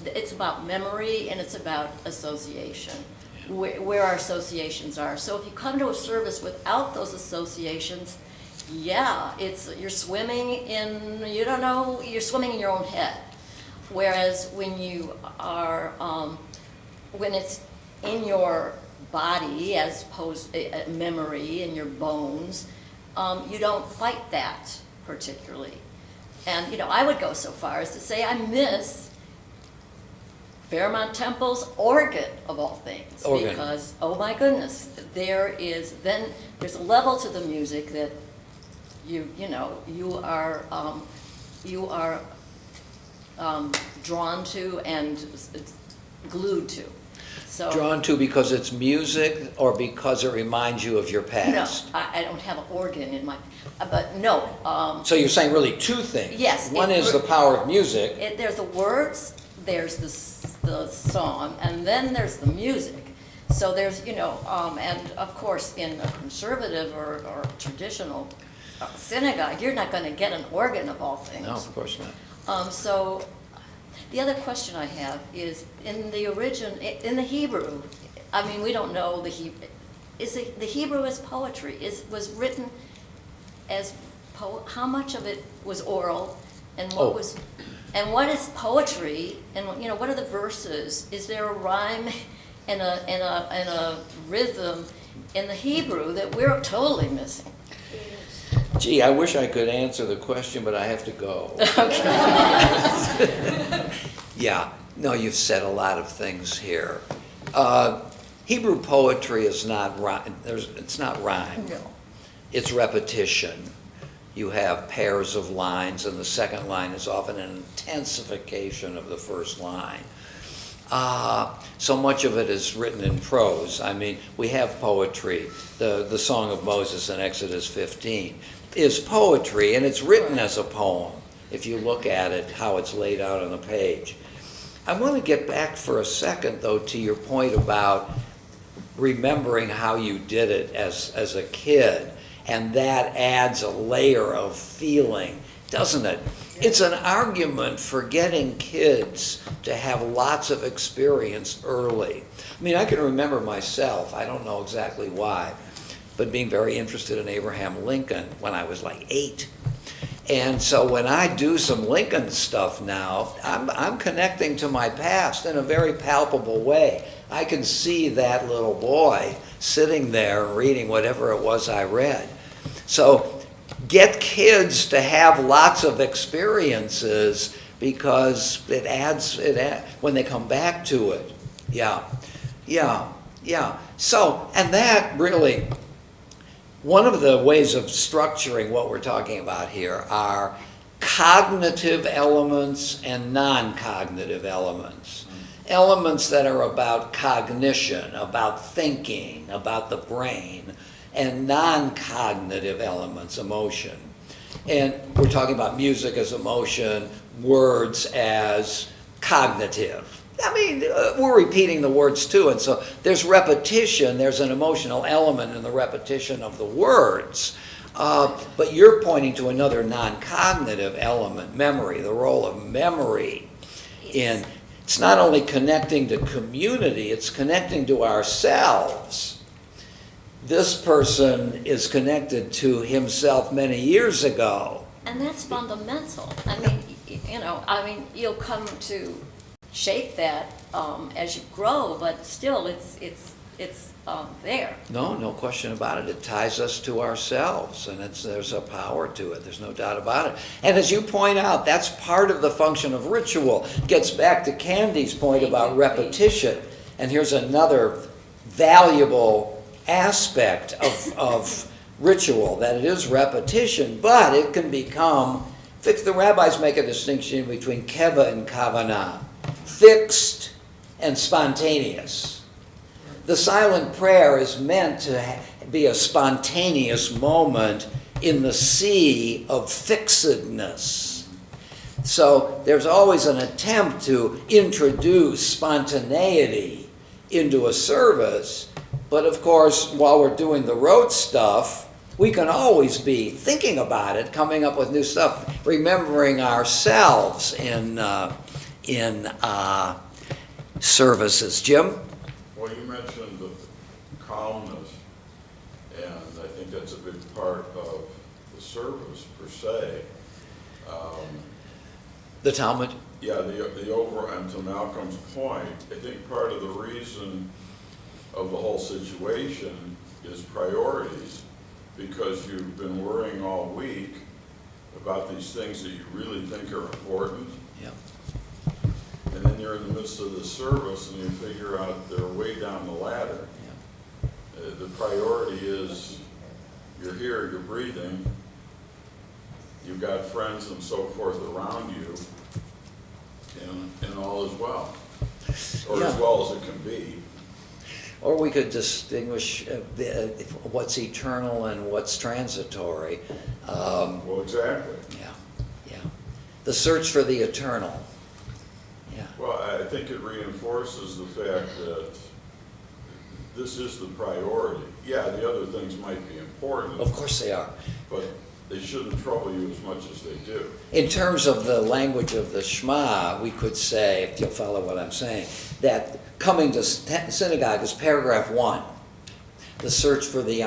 it's about memory and it's about association, where our associations are. So if you come to a service without those associations, you're swimming in, you're swimming in your own head. Whereas when you are, when it's in your body as opposed to memory in your bones, you don't fight that particularly. And, I would go so far as to say I miss Fairmont Temple's organ of all things. Organ. Because, oh my goodness, there's a level to the music that you are drawn to and glued to. So Drawn to because it's music or because it reminds you of your past? No, I don't have an organ in my, but no. So you're saying really two things? Yes. One is the power of music. There's the words, there's the song, and then there's the music. So there's, and of course in a conservative or traditional synagogue, you're not going to get an organ of all things. No, of course not. So the other question I have is, in the Hebrew, I mean, we don't know the Hebrew. The Hebrew is poetry? Was written as how much of it was oral, and what is poetry, and what are the verses? Is there a rhyme and a rhythm in the Hebrew that we're totally missing? Gee, I wish I could answer the question, but I have to go. Okay. Yeah, no, you've said a lot of things here. Hebrew poetry is not rhyme. It's not rhyme. No. It's repetition. You have pairs of lines, and the second line is often an intensification of the first line. So much of it is written in prose. I mean, we have poetry. The Song of Moses in Exodus 15 is poetry, and it's written as a poem, if you look at it, how it's laid out on the page. I want to get back for a second, though, to your point about remembering how you did it as a kid, and that adds a layer of feeling, doesn't it? It's an argument for getting kids to have lots of experience early. I mean, I can remember myself, I don't know exactly why, but being very interested in Abraham Lincoln when I was like 8. And so when I do some Lincoln stuff now, I'm connecting to my past in a very palpable way. I can see that little boy sitting there reading whatever it was I read. So get kids to have lots of experiences because it adds when they come back to it. Yeah. So, and that really, one of the ways of structuring what we're talking about here are cognitive elements and non-cognitive elements. Elements that are about cognition, about thinking, about the brain, and non-cognitive elements, emotion. And we're talking about music as emotion, words as cognitive. I mean, we're repeating the words too, and so there's repetition, there's an emotional element in the repetition of the words. But you're pointing to another non-cognitive element, memory, the role of memory in, it's not only connecting to community, it's connecting to ourselves. This person is connected to himself many years ago, And that's fundamental. I mean, you'll come to shape that as you grow, but still, it's there. No question about it. It ties us to ourselves, and there's a power to it. There's no doubt about it. And as you point out, that's part of the function of ritual. Gets back to Candy's point about repetition. And here's another valuable aspect of ritual, that it is repetition, but it can become fixed. The rabbis make a distinction between keva and kavanah, fixed and spontaneous. The silent prayer is meant to be a spontaneous moment in the sea of fixedness. So there's always an attempt to introduce spontaneity into a service, but of course, while we're doing the rote stuff, we can always be thinking about it, coming up with new stuff, remembering ourselves in services. Jim? Well, you mentioned the calmness, and I think that's a big part of the service per se. The Talmud? Yeah, and to Malcolm's point, I think part of the reason of the whole situation is priorities, because you've been worrying all week about these things that you really think are important. Yeah. And then you're in the midst of the service and you figure out they're way down the ladder. Yeah. The priority is you're here, you're breathing, you've got friends and so forth around you, and all is well. Or as well as it can be. Or we could distinguish what's eternal and what's transitory. Well, exactly. Yeah. The search for the eternal. Yeah. Well, I think it reinforces the fact that this is the priority. Yeah, the other things might be important. Of course they are. But they shouldn't trouble you as much as they do. In terms of the language of the Shema, we could say, if you'll follow what I'm saying, that coming to synagogue is paragraph 1, the search for the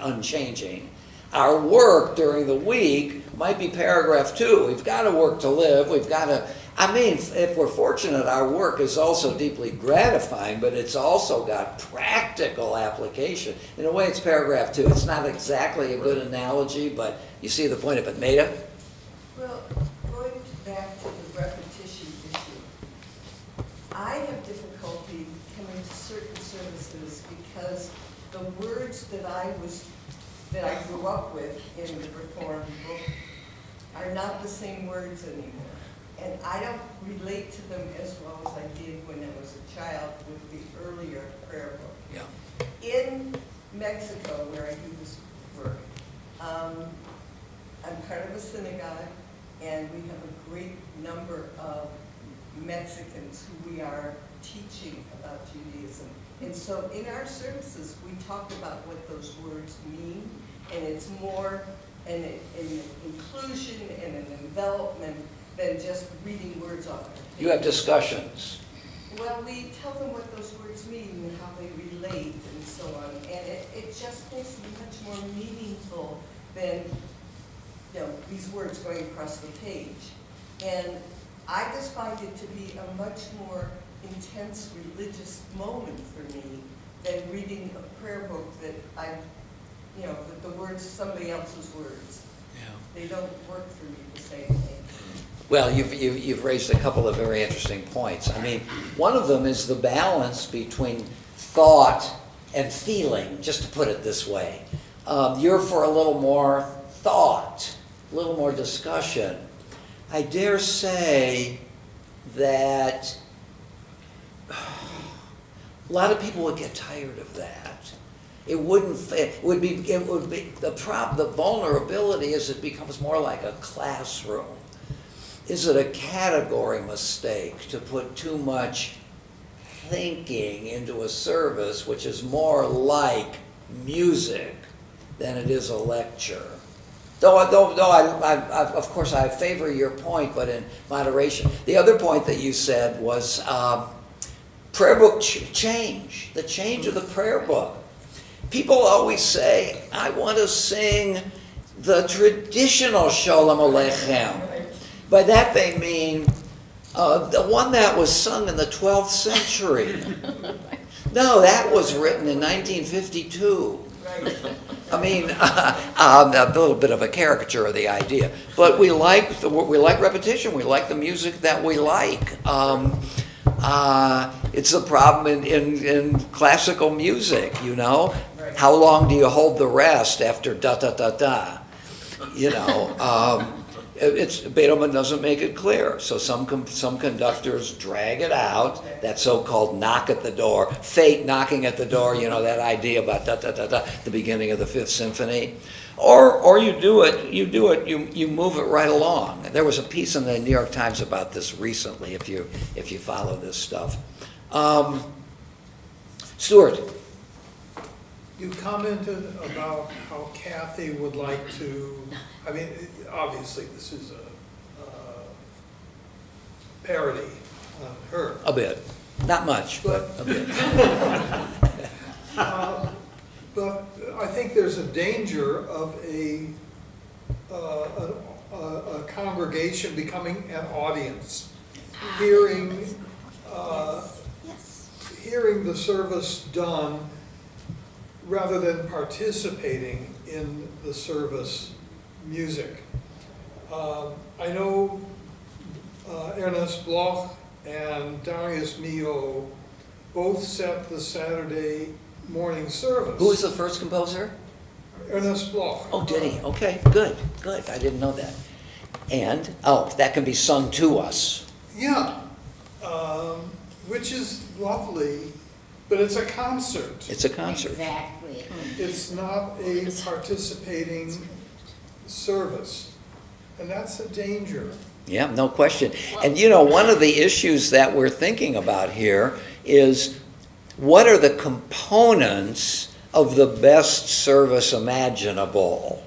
unchanging. Our work during the week might be paragraph 2. We've got to work to live. If we're fortunate, our work is also deeply gratifying, but it's also got practical application. In a way, it's paragraph 2. It's not exactly a good analogy, but you see the point of it. Maida? Well, going back to the repetition issue, I have difficulty coming to certain services because the words that I grew up with in the Reformed book are not the same words anymore. And I don't relate to them as well as I did when I was a child with the earlier prayer book. Yeah. In Mexico, where I do this work, I'm part of a synagogue, and we have a great number of Mexicans who we are teaching about Judaism. And so in our services, we talk about what those words mean, and it's more an inclusion and an envelopment than just reading words off. You have discussions. Well, we tell them what those words mean and how they relate and so on, and it just makes it much more meaningful than these words going across the page. And I just find it to be a much more intense religious moment for me than reading a prayer book that that the words somebody else's words. Yeah. They don't work for me the same way. Well, you've raised a couple of very interesting points. One of them is the balance between thought and feeling, just to put it this way. You're for a little more thought, a little more discussion. I dare say that a lot of people would get tired of that. The vulnerability is it becomes more like a classroom. Is it a category mistake to put too much thinking into a service which is more like music than it is a lecture? Though of course I favor your point, but in moderation. The other point that you said was prayer book change, the change of the prayer book. People always say, I want to sing the traditional Shalom Aleichem. By that they mean the one that was sung in the 12th century. No, that was written in 1952. I mean, a little bit of a caricature of the idea, but we like repetition. We like the music that we like. It's a problem in classical music, you know. How long do you hold the rest after da da da da? You know, Beethoven doesn't make it clear. So some conductors drag it out. That so-called knock at the door, fate knocking at the door. You know, that idea about da da da da, the beginning of the Fifth Symphony. Or you move it right along. There was a piece in the New York Times about this recently, if you follow this stuff. Stuart. You commented about how Kathy would like to, I mean, obviously this is a parody on her. A bit. Not much, but a bit. But I think there's a danger of a congregation becoming an audience, hearing the service done rather than participating in the service music. I know Ernest Bloch and Darius Milhaud both set the Saturday morning service. Who was the first composer? Ernest Bloch. Oh, did he? Okay, good. I didn't know that. And, that can be sung to us. Yeah, which is lovely, but it's a concert. It's a concert. Exactly. It's not a participating service, and that's a danger. Yeah, no question. And you know, one of the issues that we're thinking about here is what are the components of the best service imaginable?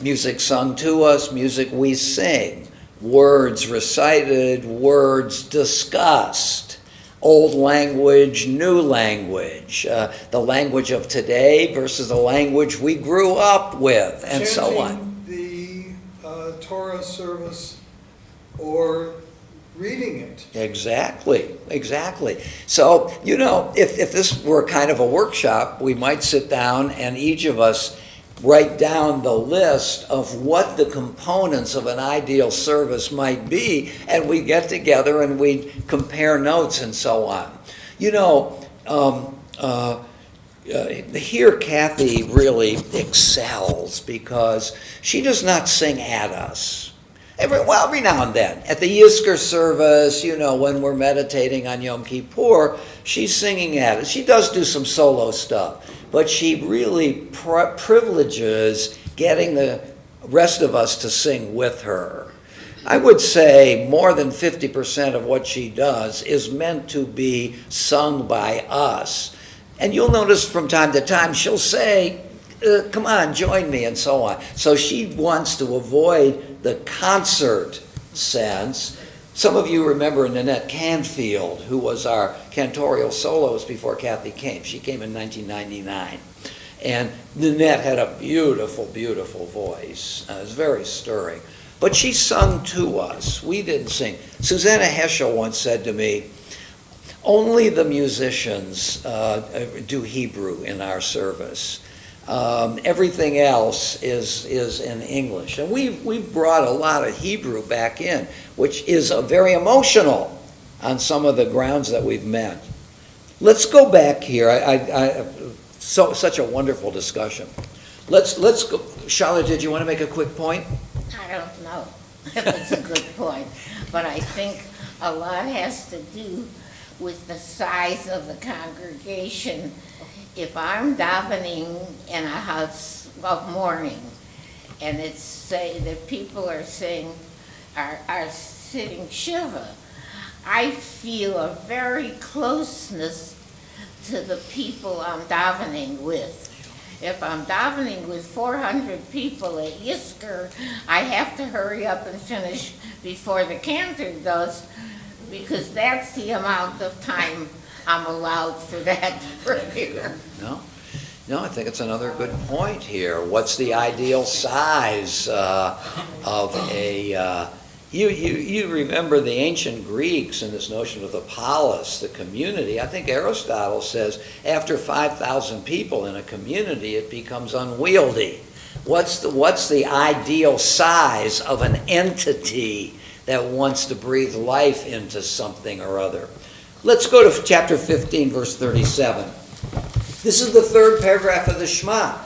Music sung to us, music we sing, words recited, words discussed, old language, new language, the language of today versus the language we grew up with, and so on. Chanting the Torah service or reading it. Exactly. So, you know, if this were kind of a workshop, we might sit down and each of us write down the list of what the components of an ideal service might be, and we get together and we compare notes and so on. You know, here Kathy really excels because she does not sing at us. Every now and then. At the Yizkor service, you know, when we're meditating on Yom Kippur, she's singing at us. She does do some solo stuff, but she really privileges getting the rest of us to sing with her. I would say more than 50% of what she does is meant to be sung by us. And you'll notice from time to time she'll say, come on, join me, and so on. So she wants to avoid the concert sense. Some of you remember Nanette Canfield, who was our cantorial soloist before Kathy came. She came in 1999. And Nanette had a beautiful, beautiful voice. It was very stirring. But she sung to us. We didn't sing. Susanna Heschel once said to me, only the musicians do Hebrew in our service. Everything else is in English. And we've brought a lot of Hebrew back in, which is very emotional on some of the grounds that we've met. Let's go back here. Such a wonderful discussion. Let's go. Charlotte, did you want to make a quick point? I don't know if it's a good point, but I think a lot has to do with the size of the congregation. If I'm davening in a house of mourning, and it's say that people are sitting shiva, I feel a very closeness to the people I'm davening with. If I'm davening with 400 people at Yizkor, I have to hurry up and finish before the cantor does, because that's the amount of time I'm allowed for that prayer. No? No, I think it's another good point here. What's the ideal size of a... You remember the ancient Greeks and this notion of the polis, the community. I think Aristotle says after 5,000 people in a community, it becomes unwieldy. What's the ideal size of an entity that wants to breathe life into something or other? Let's go to chapter 15, verse 37. This is the third paragraph of the Shema.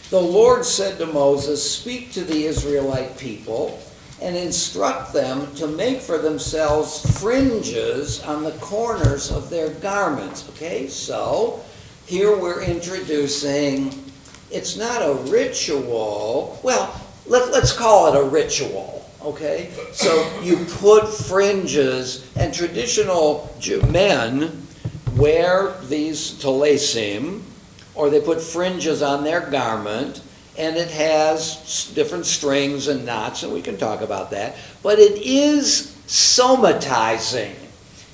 The Lord said to Moses, "Speak to the Israelite people and instruct them to make for themselves fringes on the corners of their garments." Okay, so here we're introducing, it's not a ritual. Well, let's call it a ritual, okay? So you put fringes, and traditional men wear these talesim, or they put fringes on their garment, and it has different strings and knots, and we can talk about that. But it is somatizing.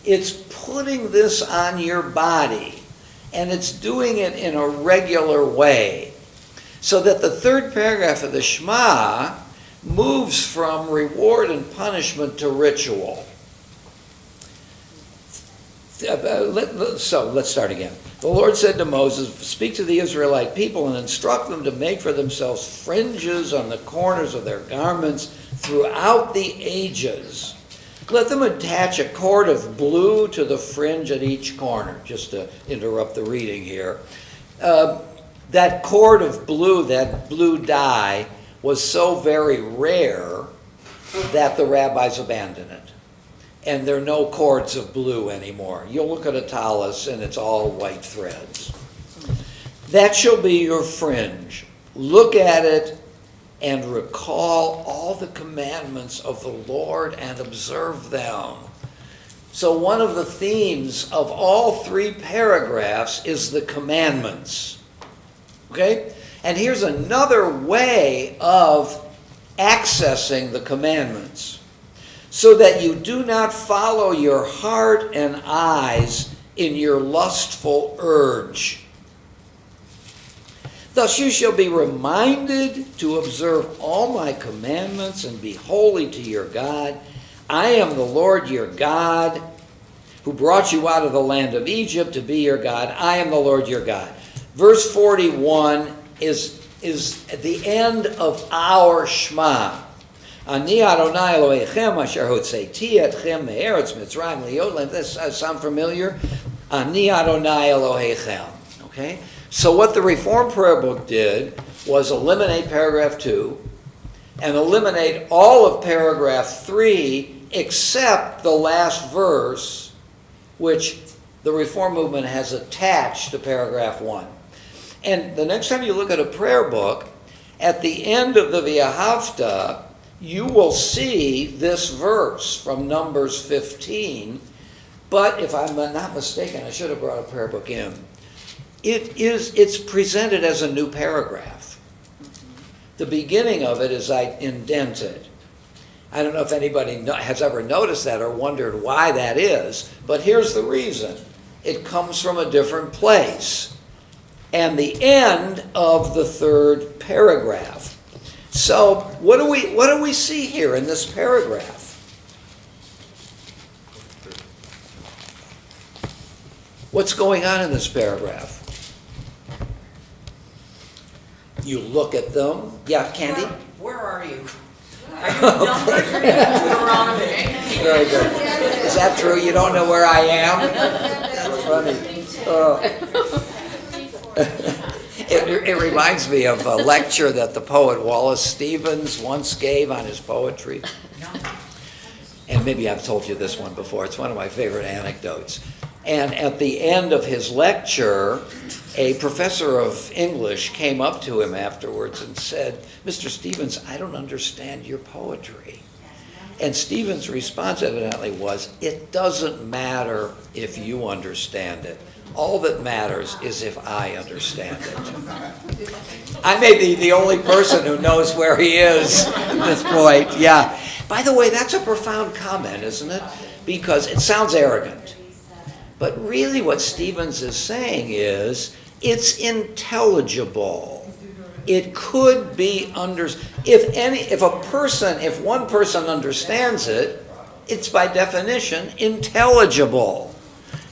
It's putting this on your body, and it's doing it in a regular way. So that the third paragraph of the Shema moves from reward and punishment to ritual. So let's start again. The Lord said to Moses, "Speak to the Israelite people and instruct them to make for themselves fringes on the corners of their garments throughout the ages. Let them attach a cord of blue to the fringe at each corner." Just to interrupt the reading here. That cord of blue, that blue dye, was so very rare that the rabbis abandoned it. And there are no cords of blue anymore. You'll look at a tallis and it's all white threads. That shall be your fringe. Look at it and recall all the commandments of the Lord and observe them. So one of the themes of all three paragraphs is the commandments. Okay? And here's another way of accessing the commandments. So that you do not follow your heart and eyes in your lustful urge. Thus you shall be reminded to observe all my commandments and be holy to your God. I am the Lord your God, who brought you out of the land of Egypt to be your God. I am the Lord your God. Verse 41 is the end of our Shema. Ani Adonai Elohechem asher hotzeiti etchem me'eretz Mitzrayim liot lem. Does that sound familiar? Ani Adonai Elohechem. Okay? So what the Reform Prayer Book did was eliminate paragraph 2 and eliminate all of paragraph 3 except the last verse, which the Reform movement has attached to paragraph 1. And the next time you look at a prayer book, at the end of the V'ahavta, you will see this verse from Numbers 15, but if I'm not mistaken, I should have brought a prayer book in. It's presented as a new paragraph. The beginning of it is indented. I don't know if anybody has ever noticed that or wondered why that is, but here's the reason. It comes from a different place. And the end of the third paragraph. So what do we see here in this paragraph? What's going on in this paragraph? You look at them. Yeah, Candy? Where are you? Are you Numbers or Deuteronomy? Very good. Is that true? You don't know where I am? That's funny. It reminds me of a lecture that the poet Wallace Stevens once gave on his poetry. And maybe I've told you this one before. It's one of my favorite anecdotes. And at the end of his lecture, a professor of English came up to him afterwards and said, "Mr. Stevens, I don't understand your poetry." And Stevens' response evidently was, "It doesn't matter if you understand it. All that matters is if I understand it." I may be the only person who knows where he is at this point. Yeah. By the way, that's a profound comment, isn't it? Because it sounds arrogant. But really what Stevens is saying is, It's intelligible. It could be if one person understands it, it's by definition intelligible.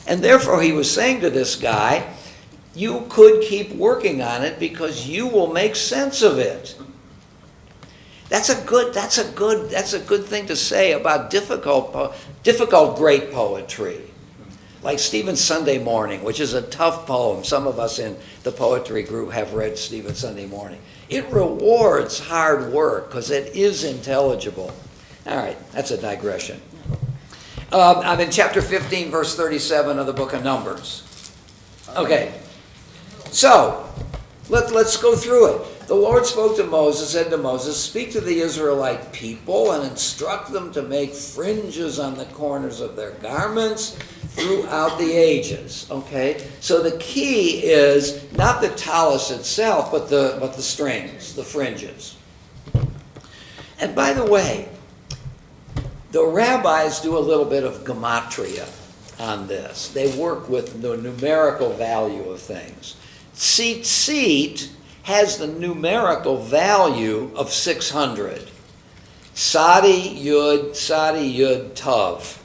And therefore he was saying to this guy, you could keep working on it because you will make sense of it. That's a good thing to say about difficult great poetry. Like Stephen's Sunday Morning, which is a tough poem. Some of us in the poetry group have read Stephen's Sunday Morning. It rewards hard work because it is intelligible. All right, that's a digression. I'm in chapter 15, verse 37 of the book of Numbers. Okay, so let's go through it. The Lord spoke to Moses, said to Moses, speak to the Israelite people and instruct them to make fringes on the corners of their garments throughout the ages. Okay, so the key is not the talus itself, but the strings, the fringes. And by the way, the rabbis do a little bit of gematria on this. They work with the numerical value of things. Tzitzit has the numerical value of 600. Sadi Yud Tav.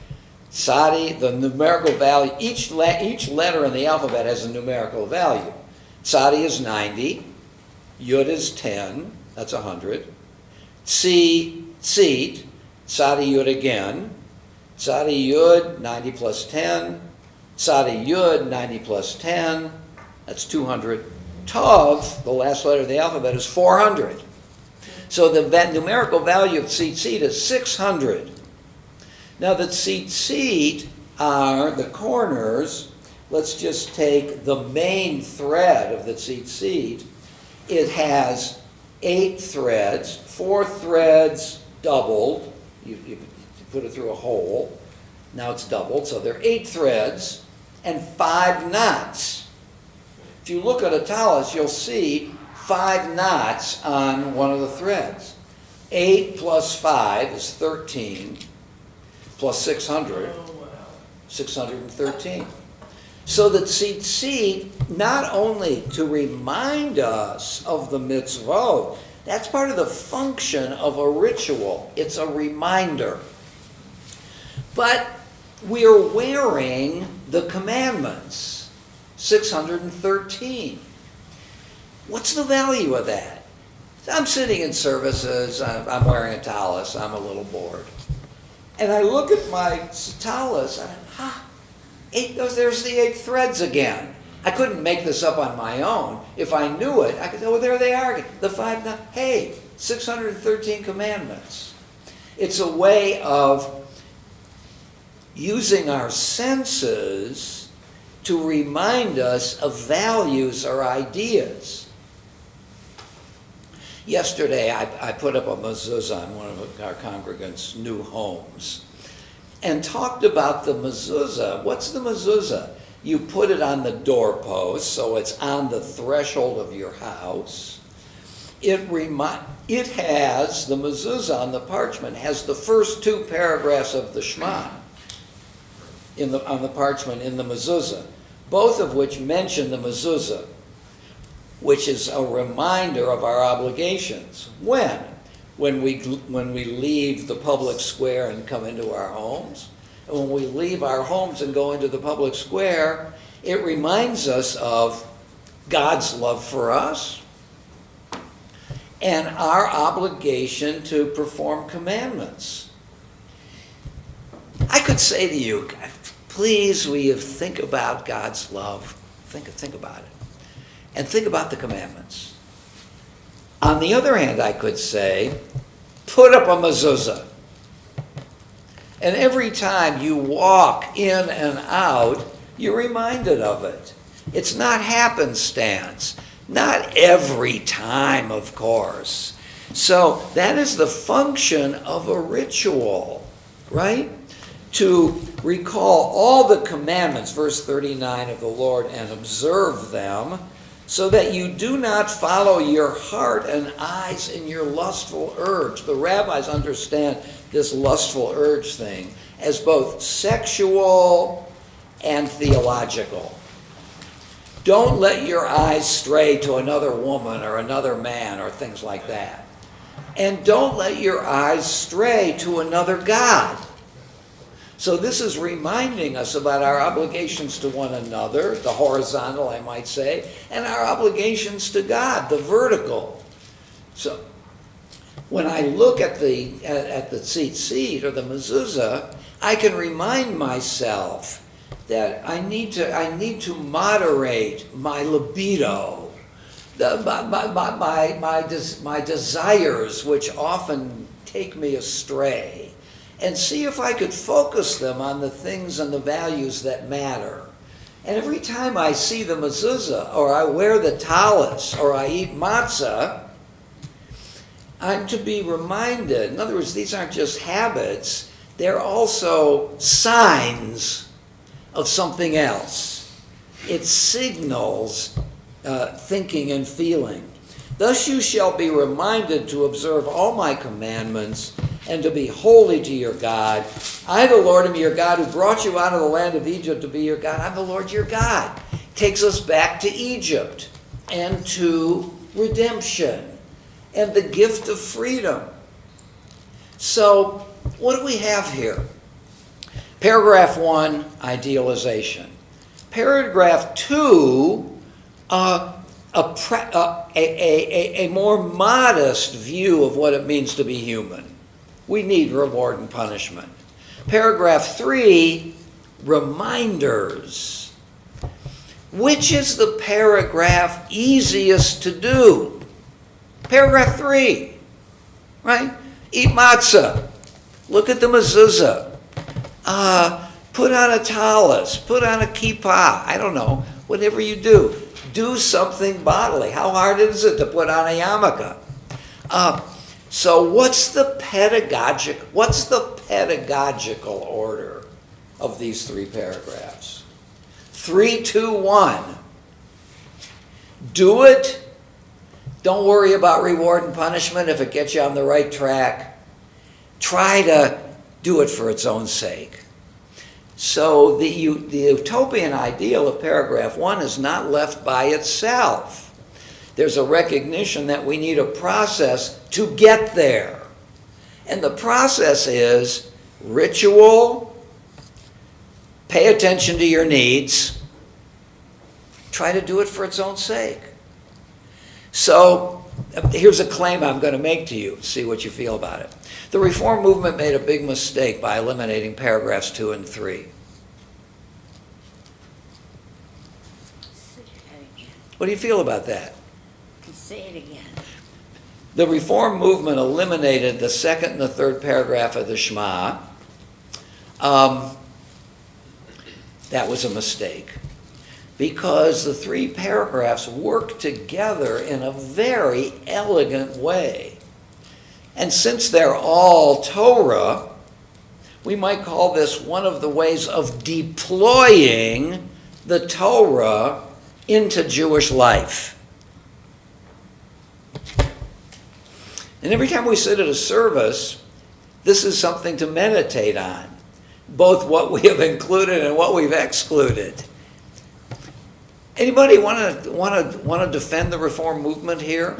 Sadi, the numerical value, each letter in the alphabet has a numerical value. Sadi is 90. Yud is 10. That's 100. Tzit. Sadi Yud again. Sadi Yud, 90 plus 10. Sadi Yud, 90 plus 10. That's 200. Tav, the last letter of the alphabet, is 400. So the numerical value of tzitzit is 600. Now the tzitzit are the corners. Let's just take the main thread of the tzitzit. It has 8 threads, 4 threads doubled. You put it through a hole. Now it's doubled, so there are 8 threads and 5 knots. If you look at a talus, you'll see 5 knots on one of the threads. 8 plus 5 is 13, plus 600, 613. So that tzitzit, not only to remind us of the mitzvot, that's part of the function of a ritual. It's a reminder. But we are wearing the commandments, 613. What's the value of that? I'm sitting in services, I'm wearing a talus, I'm a little bored. And I look at my talus, and there's the 8 threads again. I couldn't make this up on my own. If I knew it, I could say, there they are again. The 5 knots. Hey, 613 commandments. It's a way of using our senses to remind us of values or ideas. Yesterday, I put up a mezuzah on one of our congregants' new homes and talked about the mezuzah. What's the mezuzah? You put it on the doorpost, so it's on the threshold of your house. It has, the mezuzah on the parchment has the first 2 paragraphs of the Shema on the parchment in the mezuzah, both of which mention the mezuzah, which is a reminder of our obligations. When we leave the public square and come into our homes, and when we leave our homes and go into the public square, it reminds us of God's love for us and our obligation to perform commandments. I could say to you, please, will you think about God's love? Think about it. And think about the commandments. On the other hand, I could say, put up a mezuzah. And every time you walk in and out, you're reminded of it. It's not happenstance. Not every time, of course. So that is the function of a ritual, right? To recall all the commandments, verse 39 of the Lord, and observe them, so that you do not follow your heart and eyes in your lustful urge. The rabbis understand this lustful urge thing as both sexual and theological. Don't let your eyes stray to another woman or another man or things like that. And don't let your eyes stray to another God. So this is reminding us about our obligations to one another, the horizontal, I might say, and our obligations to God, the vertical. So when I look at the tzitzit or the mezuzah, I can remind myself that I need to moderate my libido, my desires, which often take me astray, and see if I could focus them on the things and the values that matter. And every time I see the mezuzah, or I wear the talis, or I eat matzah, I'm to be reminded, in other words, these aren't just habits, they're also signs of something else. It signals thinking and feeling. Thus you shall be reminded to observe all my commandments and to be holy to your God. I, the Lord, am your God who brought you out of the land of Egypt to be your God. I'm the Lord your God. Takes us back to Egypt and to redemption and the gift of freedom. So, what do we have here? Paragraph 1, idealization. Paragraph 2, a more modest view of what it means to be human. We need reward and punishment. Paragraph 3, reminders. Which is the paragraph easiest to do? Paragraph 3, right? Eat matzah. Look at the mezuzah. Put on a talis. Put on a kippah. I don't know. Whatever you do. Do something bodily. How hard is it to put on a yarmulke? So what's the pedagogical order of these 3 paragraphs? 3, 2, 1. Do it. Don't worry about reward and punishment if it gets you on the right track. Try to do it for its own sake. So the utopian ideal of paragraph 1 is not left by itself. There's a recognition that we need a process to get there. And the process is ritual, pay attention to your needs, try to do it for its own sake. So here's a claim I'm going to make to you, see what you feel about it. The Reform movement made a big mistake by eliminating paragraphs 2 and 3. What do you feel about that? Say it again. The Reform movement eliminated the 2nd and the 3rd paragraph of the Shema. That was a mistake, because the 3 paragraphs work together in a very elegant way. And since they're all Torah, we might call this one of the ways of deploying the Torah into Jewish life. And every time we sit at a service, this is something to meditate on, both what we have included and what we've excluded. Anybody want to defend the Reform movement here?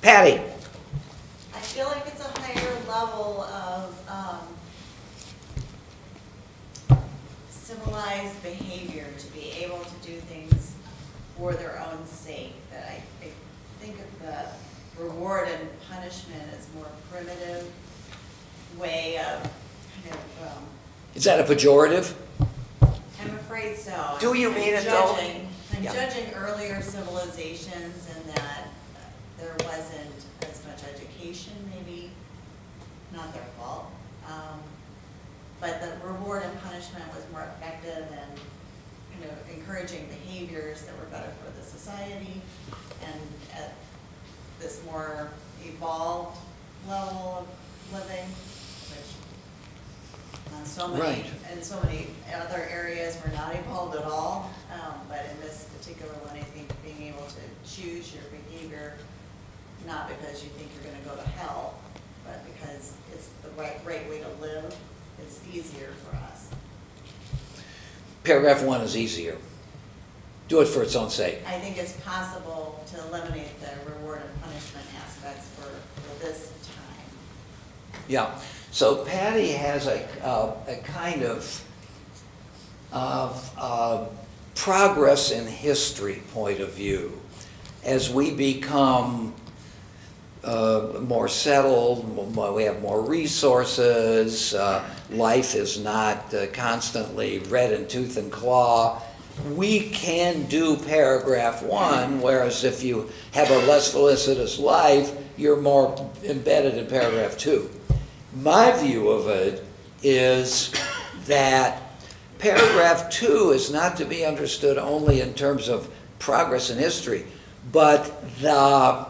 Patty. I feel like it's a higher level of civilized behavior to be able to do things for their own sake. That I think of the reward and punishment as more primitive way of kind of. Is that a pejorative? I'm afraid so. Do you mean it though? I'm judging earlier civilizations in that there wasn't as much education, maybe, not their fault. But the reward and punishment was more effective and kind of encouraging behaviors that were better for the society. And at this more evolved level of living, which in so many other areas were not evolved at all. But in this particular one, I think being able to choose your behavior, not because you think you're going to go to hell, but because it's the right way to live, is easier for us. Paragraph 1 is easier do it for its own sake. I think it's possible to eliminate the reward and punishment aspects for this time. Yeah, so Patty has a kind of progress in history point of view. As we become more settled, we have more resources, life is not constantly red in tooth and claw, we can do paragraph 1, whereas if you have a less felicitous life, you're more embedded in paragraph 2. My view of it is that paragraph 2 is not to be understood only in terms of progress in history, but the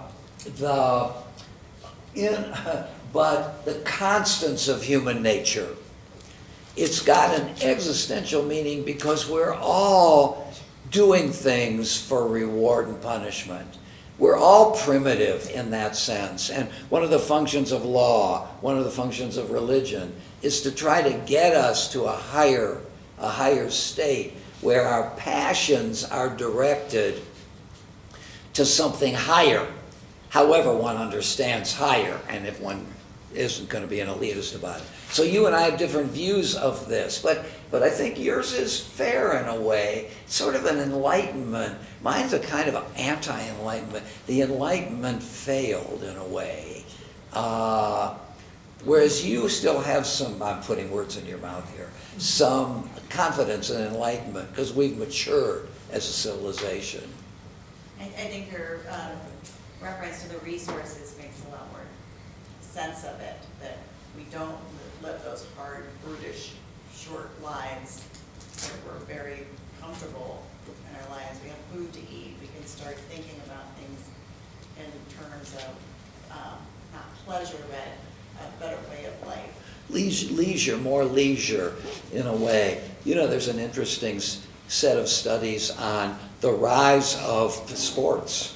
constants of human nature. It's got an existential meaning because we're all doing things for reward and punishment. We're all primitive in that sense. And one of the functions of law, one of the functions of religion, is to try to get us to a higher state where our passions are directed to something higher, however one understands higher, and if one isn't going to be an elitist about it. So you and I have different views of this, but I think yours is fair in a way, sort of an enlightenment. Mine's a kind of anti-enlightenment. The Enlightenment failed in a way. Whereas you still have some, I'm putting words in your mouth here, some confidence in enlightenment because we've matured as a civilization. I think your reference to the resources makes a lot more sense of it, that we don't live those hard, brutish, short lives where we're very comfortable in our lives. We have food to eat. We can start thinking about things in terms of not pleasure, but a better way of life. Leisure, more leisure in a way. You know, there's an interesting set of studies on the rise of sports.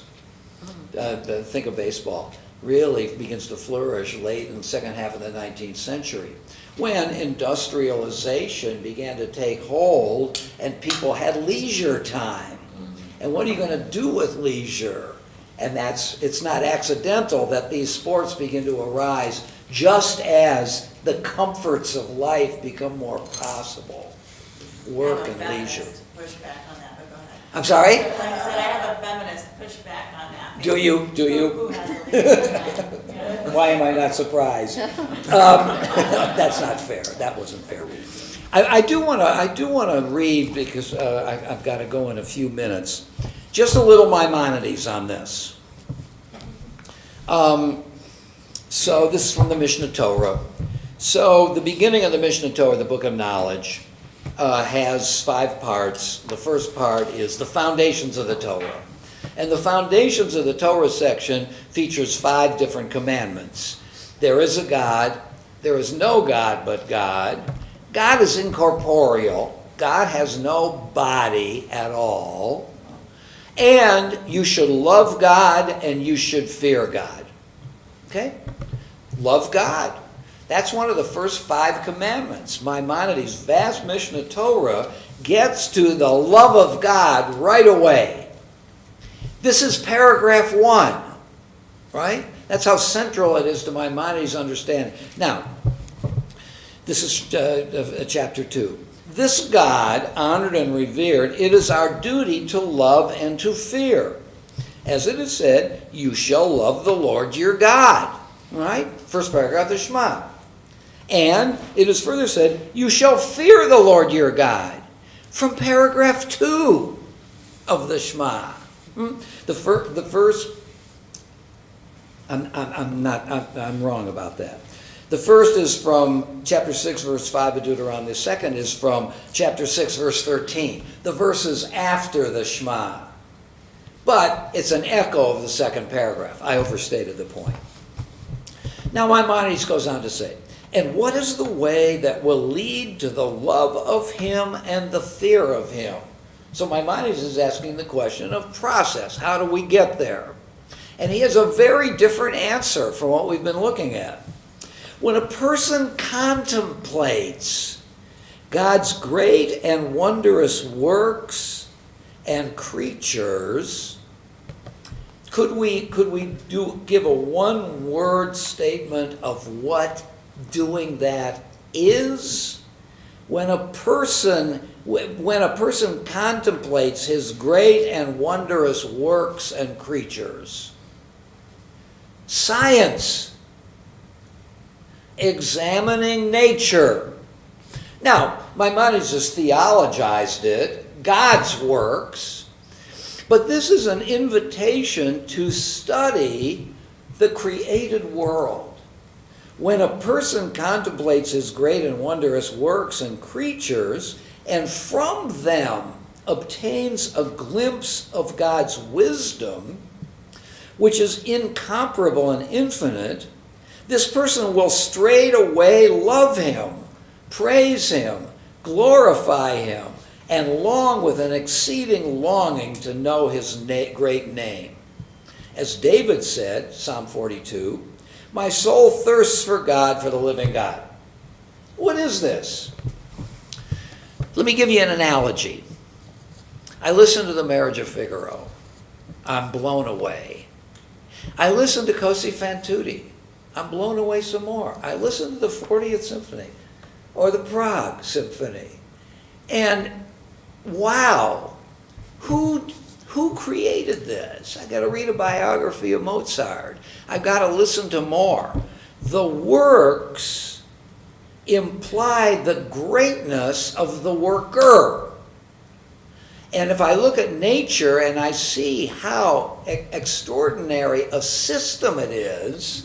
Think of baseball. Really begins to flourish late in the second half of the 19th century, when industrialization began to take hold and people had leisure time. And what are you going to do with leisure? And it's not accidental that these sports begin to arise just as the comforts of life become more possible. Work and leisure. Pushback on that, but go ahead. I'm sorry? Like I said, I have a feminist pushback on that. Do you? Do you? Who has the leisure? Why am I not surprised? That's not fair. That wasn't fair. I do want to read, because I've got to go in a few minutes, just a little Maimonides on this. So this is from the Mishnah Torah. So the beginning of the Mishnah Torah, the Book of Knowledge, has 5 parts. The first part is the foundations of the Torah. And the foundations of the Torah section features 5 different commandments. There is a God. There is no God but God. God is incorporeal. God has no body at all. And you should love God and you should fear God. Okay? Love God. That's one of the first 5 commandments. Maimonides' vast Mishnah Torah gets to the love of God right away. This is paragraph 1, right? That's how central it is to Maimonides' understanding. Now, this is chapter 2. This God, honored and revered, it is our duty to love and to fear. As it is said, you shall love the Lord your God. Right? First paragraph, the Shema. And it is further said, you shall fear the Lord your God. From paragraph 2 of the Shema. The first, I'm wrong about that. The first is from chapter 6, verse 5 of Deuteronomy. The second is from chapter 6, verse 13. The verses after the Shema. But it's an echo of the second paragraph. I overstated the point. Now Maimonides goes on to say, and what is the way that will lead to the love of him and the fear of him? So Maimonides is asking the question of process. How do we get there? And he has a very different answer from what we've been looking at. When a person contemplates God's great and wondrous works and creatures. Could we give a one-word statement of what doing that is? When a person contemplates his great and wondrous works and creatures, science, examining nature. Now, Maimonides has theologized it, God's works, but this is an invitation to study the created world. When a person contemplates his great and wondrous works and creatures, and from them obtains a glimpse of God's wisdom, which is incomparable and infinite, this person will straightway love him, praise him, glorify him, and long with an exceeding longing to know his great name. As David said, Psalm 42, "My soul thirsts for God, for the living God." What is this? Let me give you an analogy. I listened to The Marriage of Figaro. I'm blown away. I listened to Così fan tutte. I'm blown away some more. I listened to the 40th Symphony or the Prague Symphony. And wow, who created this? I got to read a biography of Mozart. I've got to listen to more. The works imply the greatness of the worker. And if I look at nature and I see how extraordinary a system it is,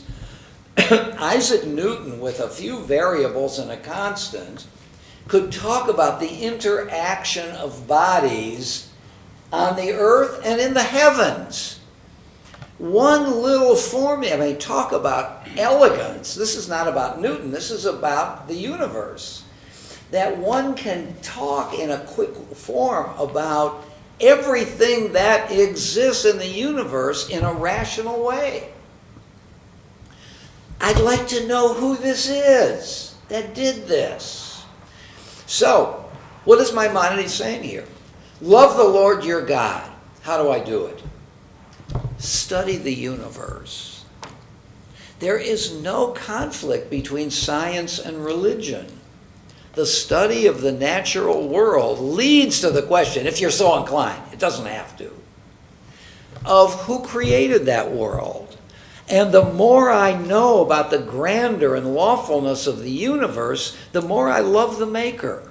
Isaac Newton, with a few variables and a constant, could talk about the interaction of bodies on the earth and in the heavens. One little formula, talk about elegance. This is not about Newton, this is about the universe. That one can talk in a quick form about everything that exists in the universe in a rational way. I'd like to know who this is that did this. So, what is Maimonides saying here? Love the Lord your God. How do I do it? Study the universe. There is no conflict between science and religion. The study of the natural world leads to the question, if you're so inclined, it doesn't have to, of who created that world. And the more I know about the grandeur and lawfulness of the universe, the more I love the Maker.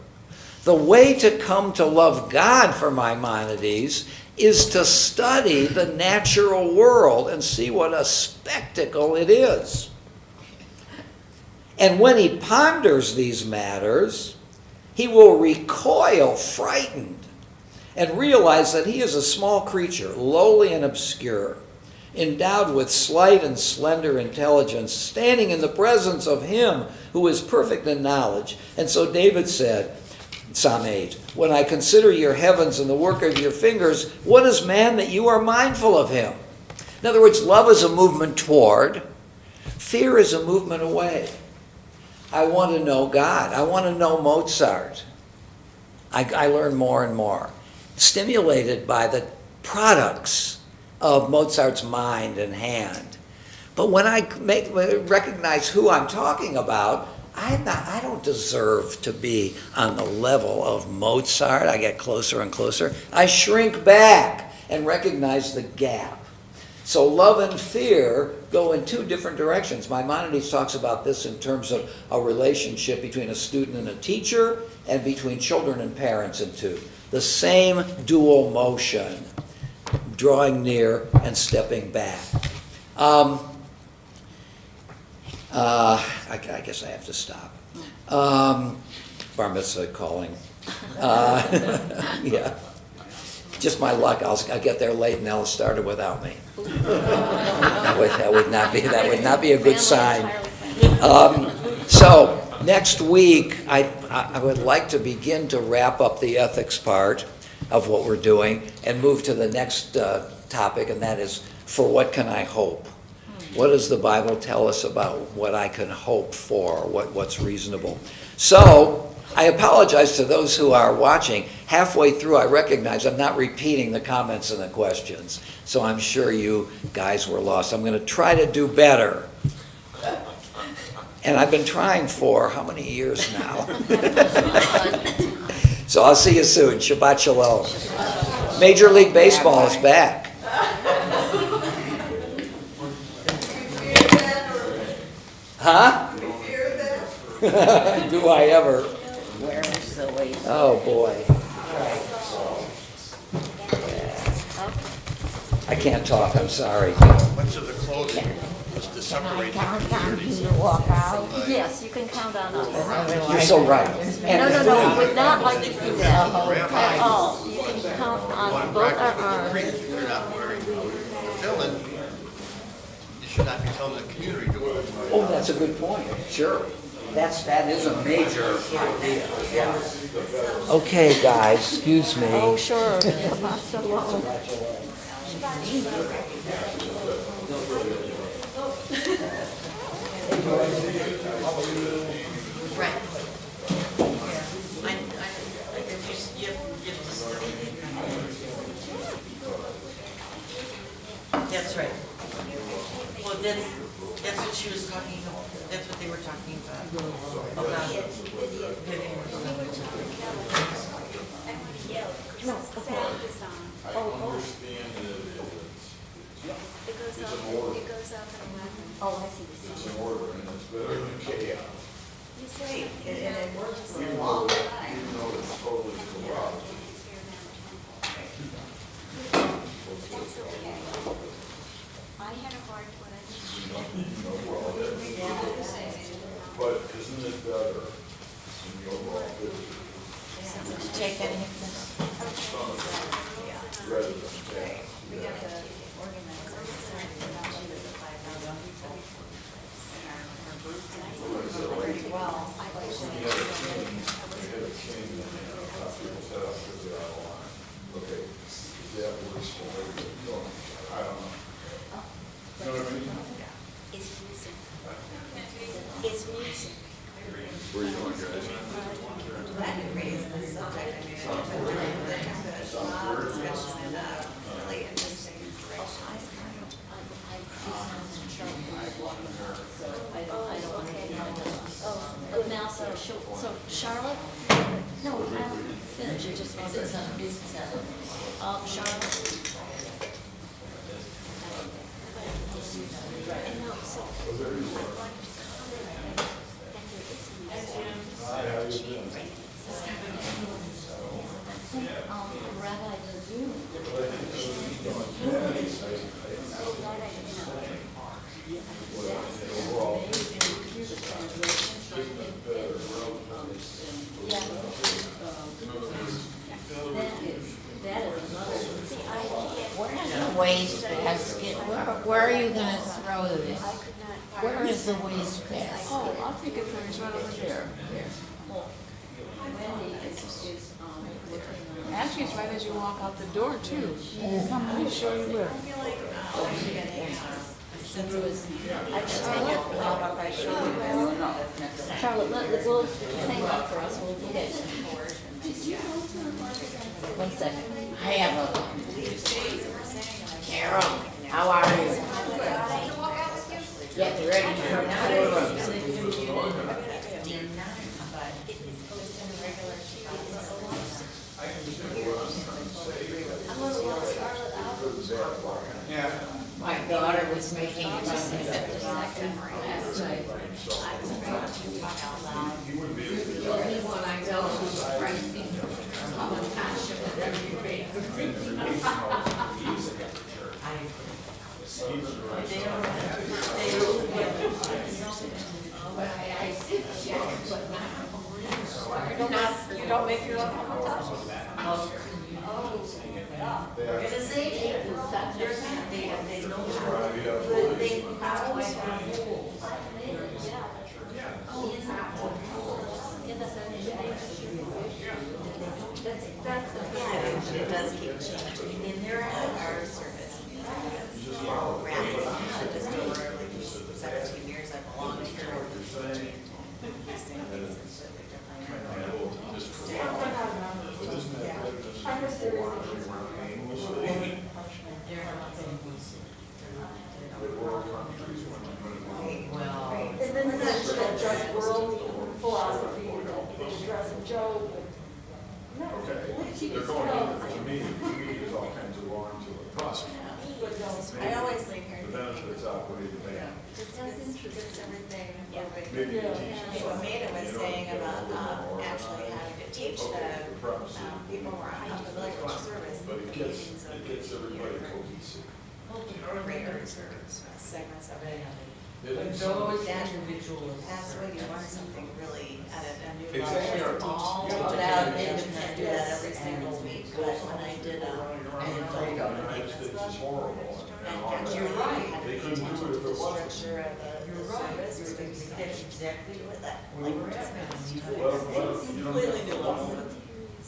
The way to come to love God for Maimonides is to study the natural world and see what a spectacle it is. And when he ponders these matters, he will recoil frightened and realize that he is a small creature, lowly and obscure, endowed with slight and slender intelligence, standing in the presence of him who is perfect in knowledge. And so David said, Psalm 8, "When I consider your heavens and the work of your fingers, what is man that you are mindful of him?" In other words, love is a movement toward, fear is a movement away. I want to know God. I want to know Mozart. I learn more and more, stimulated by the products of Mozart's mind and hand. But when I recognize who I'm talking about, I don't deserve to be on the level of Mozart. I get closer and closer. I shrink back and recognize the gap. So love and fear go in two different directions. Maimonides talks about this in terms of a relationship between a student and a teacher, and between children and parents in two. The same dual motion, drawing near and stepping back. I guess I have to stop. Bar mitzvah calling. Yeah. Just my luck. I'll get there late and they'll start it without me. That would not be a good sign. So next week, I would like to begin to wrap up the ethics part of what we're doing and move to the next topic, and that is, for what can I hope? What does the Bible tell us about what I can hope for, what's reasonable? So I apologize to those who are watching. Halfway through, I recognize I'm not repeating the comments and the questions, so I'm sure you guys were lost. I'm going to try to do better. And I've been trying for how many years now? So I'll see you soon. Shabbat Shalom. Major League Baseball is back. Huh? Do I ever? Where is the way? Oh, boy. I can't talk, I'm sorry. Much of the closing was to Can I separate the count on communities. you to walk out? Yes, you can count on us. You're so right. No, we would not like to do that at all. You can count on both our arms. If you're not wearing filling, you should not be telling the community to wear it. Oh, that's a good point. Sure. That is a major idea. Yeah. Okay, guys, excuse me. Oh, sure. Shabbat shalom. Right. That's right. Well, that's what she was talking about, that's what they were talking about Vivian was It goes up at 11. Oh, I see. It's an order and it's better than chaos. You said And it works for Even a long though, time. even though it's totally corrupt. that's okay. I had a hard one. But isn't it better in the overall picture Did you take any of this? rather than chaos? We have to organize our research about the 5,000 people in our groups. And I see pretty well. I like They had a change in how people set up because they're out of line. Okay, that works for everybody. No, I don't know. You know what I mean? It's music. It's music. Where are you going, guys? Glad you raised this subject. I mean, it's a long discussion and really interesting information. Oh, now, so Charlotte? No, finish, you just want to. Charlotte? And no, so I want to comment that there is a Rabbi Lejeune. That is another. See, I Where's the waste basket? Where are you gonna throw this? could not. Where is the waste basket? Oh, I'll take it from right over there. Wendy is looking on. Actually, it's right as you walk out the door, too. Come, let me show you where. Charlotte, let the girls hang on for us, we'll get it. 1 second. I have a. Carol, how are you? Get ready for another room. My daughter was making fun of it last night. The only one I know who's pricing Temple-Tifereth But I did check, but not. You don't make your own It does keep changing. And there are service just over like 17 years I belonged here. These things completely different. people wandering around aimlessly. The world countries when Well, And then there's that just world philosophy, that dress and joke. okay, they're going in, to me there's all kinds of wrongs to it. Plus, I always like the hearing benefits outweigh the bad. just gets everything moving. Maybe you teach them Like what something, Maida was you know, saying you about know, or- actually having to teach the people who are unfamiliar with the service. But it gets everybody different cohesive. Graders or segments of it. It but is those something- individuals. That's when you learn something really at a new level. Exactly. It's all Yeah. about Yeah. independent, do that every single week, but when I did, The United States is horrible. and all that. actually You're right. had to They pay couldn't attention do it to if the it wasn't. structure of the You're right, service, because that's exactly do it that, we like, were just talking Well, it's you know, completely new all level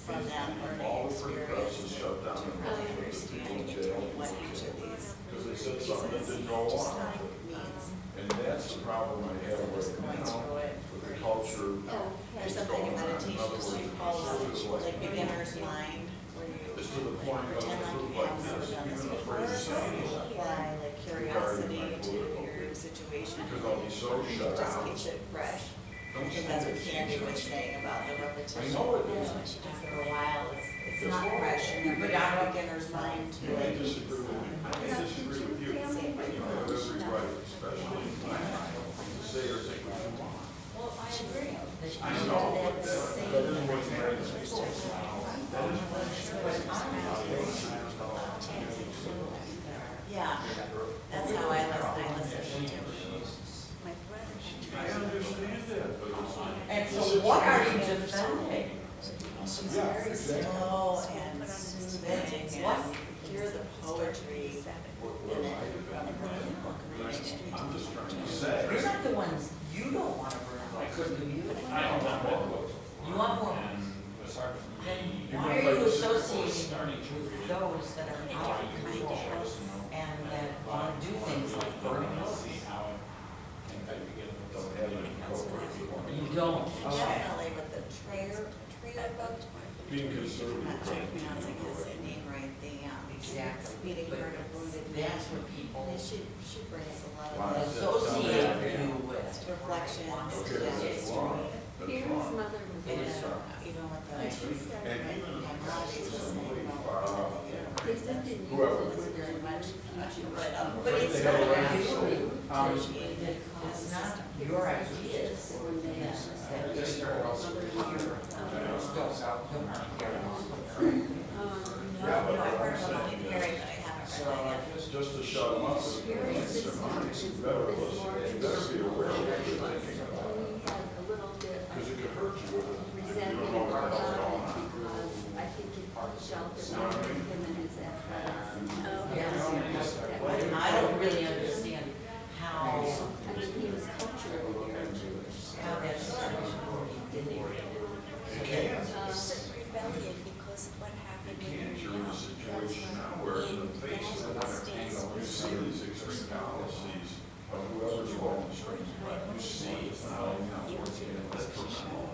from that learning all the free press experience is shut down. to really understand what each of these Because they said something that didn't go just along like with it. means. And that's the problem I have right now with the culture. There's something in meditation called like beginner's mind, where It's to you the point of pretend a like group you like have never this, done this even before, afraid to say and you it. apply like curiosity to your situation. Because I'll be so It shut just out. keeps it fresh. I Don't think say that's what it. Candy was saying about the repetition. I know it is. After a while, it's It's not horrible. fresh, and you put out a beginner's mind to You may it. disagree with me, I may disagree with you. You have every right, especially in my mind, to say or think what you want. Well, I agree. I know, but that isn't what's right. That is Yeah, that's how I listen to. I understand that, but it's not. And so what are you defending? She's very slow and soothing, and hear the poetry in it from her reading it. I'm just trying to say. You're not the ones, you don't want to burn books, do you? You want more books? Then why are you associating with those that are out of control and that want to do things like burn books? Don't have any corporate people. You don't, okay. Definitely with the Trayer book, Being I'm conservative. not sure if I'm pronouncing his name right, Exactly. meeting But heard of wounded men. that's what people They should bring us a lot Wow. of associate you with. reflections, Okay, that's history. wrong. That's Here's wrong. mother was It is there. wrong. Even with the, And even if Maimonides was saying somebody about far the, out, They lived in whoever. was very much, but But it's they not have a right actually to appreciated It's not your ideas that just are also here. Yeah, but I've heard I'm of Monty saying Perry, is, but I haven't read that yet. just to shut them up, if you want their minds, you better listen, you better be aware of what you're thinking about. We had a little bit Because of it could hurt you if you don't resentment know what the hell's about going it on. because I think it sheltered him and his athletics. Yes, I don't really understand how, I mean, he was culturally very Jewish. how that situation did it. You can't. Rebellion because of what happened You in can't, you're in a situation now where in the face of that, you see these extreme policies of whoever's rolling the strings, you see it's not only not working in detrimental.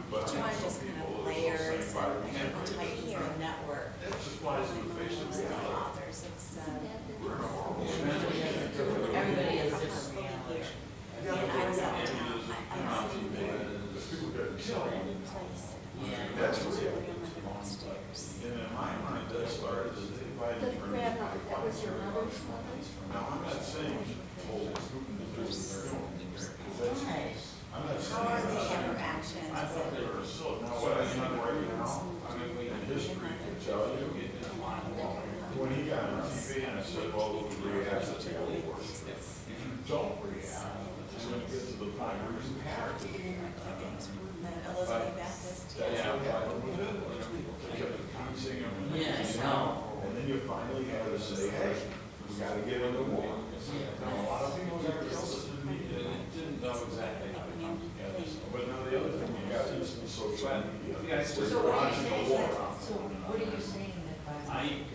But I Trying know just some kind people of are layers just like, and tightens the network. that just flies in the face of Most of the reality. authors have said. We're in a horrible situation. Everybody has different reality. And I was out of town, I seen there Because people get killed. in place. That's reality. Upstairs. And in my mind, that started the day by The grandmother, that was your mother's mother? Now, I'm not saying told who can do what they're doing, because that's, Right. I'm not How are the saying. interactions I thought they were silly. Now, what I know right now, I mean, in history can tell you, when he got on TV and I said, well, we react to the war. If you don't react, it's going to get to the point where you have to. the Elizabeth Baptist? That's what happened with it. They kept appeasing him. Yeah, I know. And then you finally had to say, hey, we got to get into war. Now, a lot of people got killed that didn't know exactly how to come together. But now the other thing, you got instant social media. Where So you're what are you watching the saying war. that, so what are you saying that by?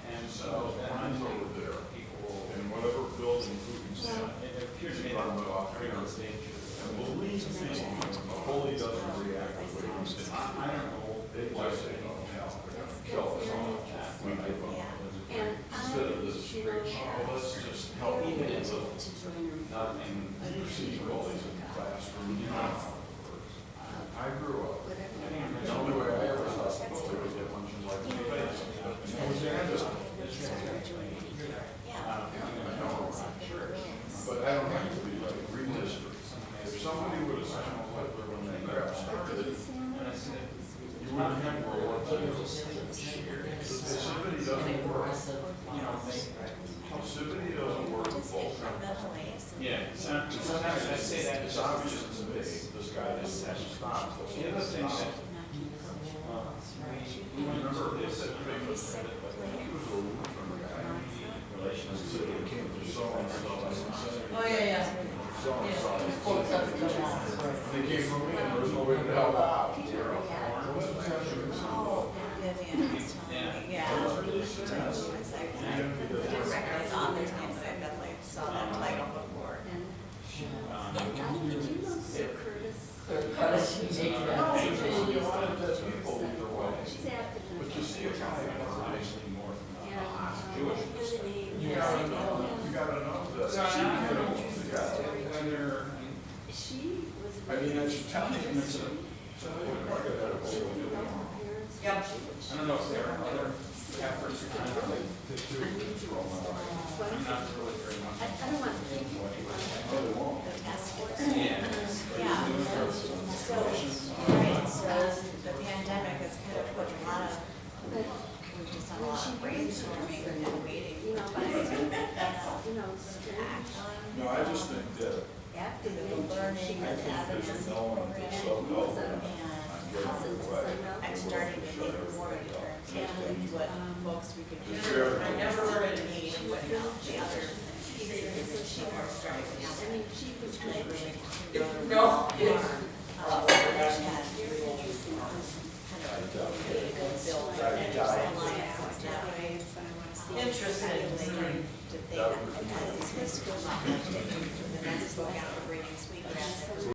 And so, mine's over there, in whatever building who can stand. And believe me, a bully doesn't react the way you think. They like I say no, they're gonna kill us all when they vote. And Instead of this big, oh, let's just help them get into nothing procedural in the classroom, you know how it works. I grew up, the only way I ever thought people would get lunches like this. And it was the end of it. I know, but I don't have to be like redistrict. If somebody would have signed a paper when they got started, you wouldn't have World War II. Passivity doesn't work. Passivity doesn't work with both. Yeah, sometimes I say that. It's obvious to me, this guy just has to stop. The other thing that, We remember this, that famous, I think he was a Lutheran guy. And so he came to so-and-so, and said, Oh, yeah. so-and-so. Quotes us from that. And they came from me, and there was no way to help out. Yeah. I didn't recognize author's names, but I definitely saw that title before. Curtis, you take it out. There's a lot of dead people either way. But you see a guy actually more Jewish. You gotta know that she kills the guy. I mean, it's Italian, it's a, Yep. I don't know if there are other efforts to kind of like, I'm not really very much. I don't want to think. The task force. Yeah. Yeah. So the pandemic has kind of put a lot of, we've just done a lot of brainstorming and waiting. You know, but I think that's, you know, Act on. No, I just think that active The nature. learning She and has advocacy knowing program. it's so helpful. And I'm starting to think more in terms of what folks we could do. I never really need what the other pieces that she was starting to have. I mean, she was like, No. Interesting. To think, because these schools not much different from the next book out, we're bringing sweetgrass.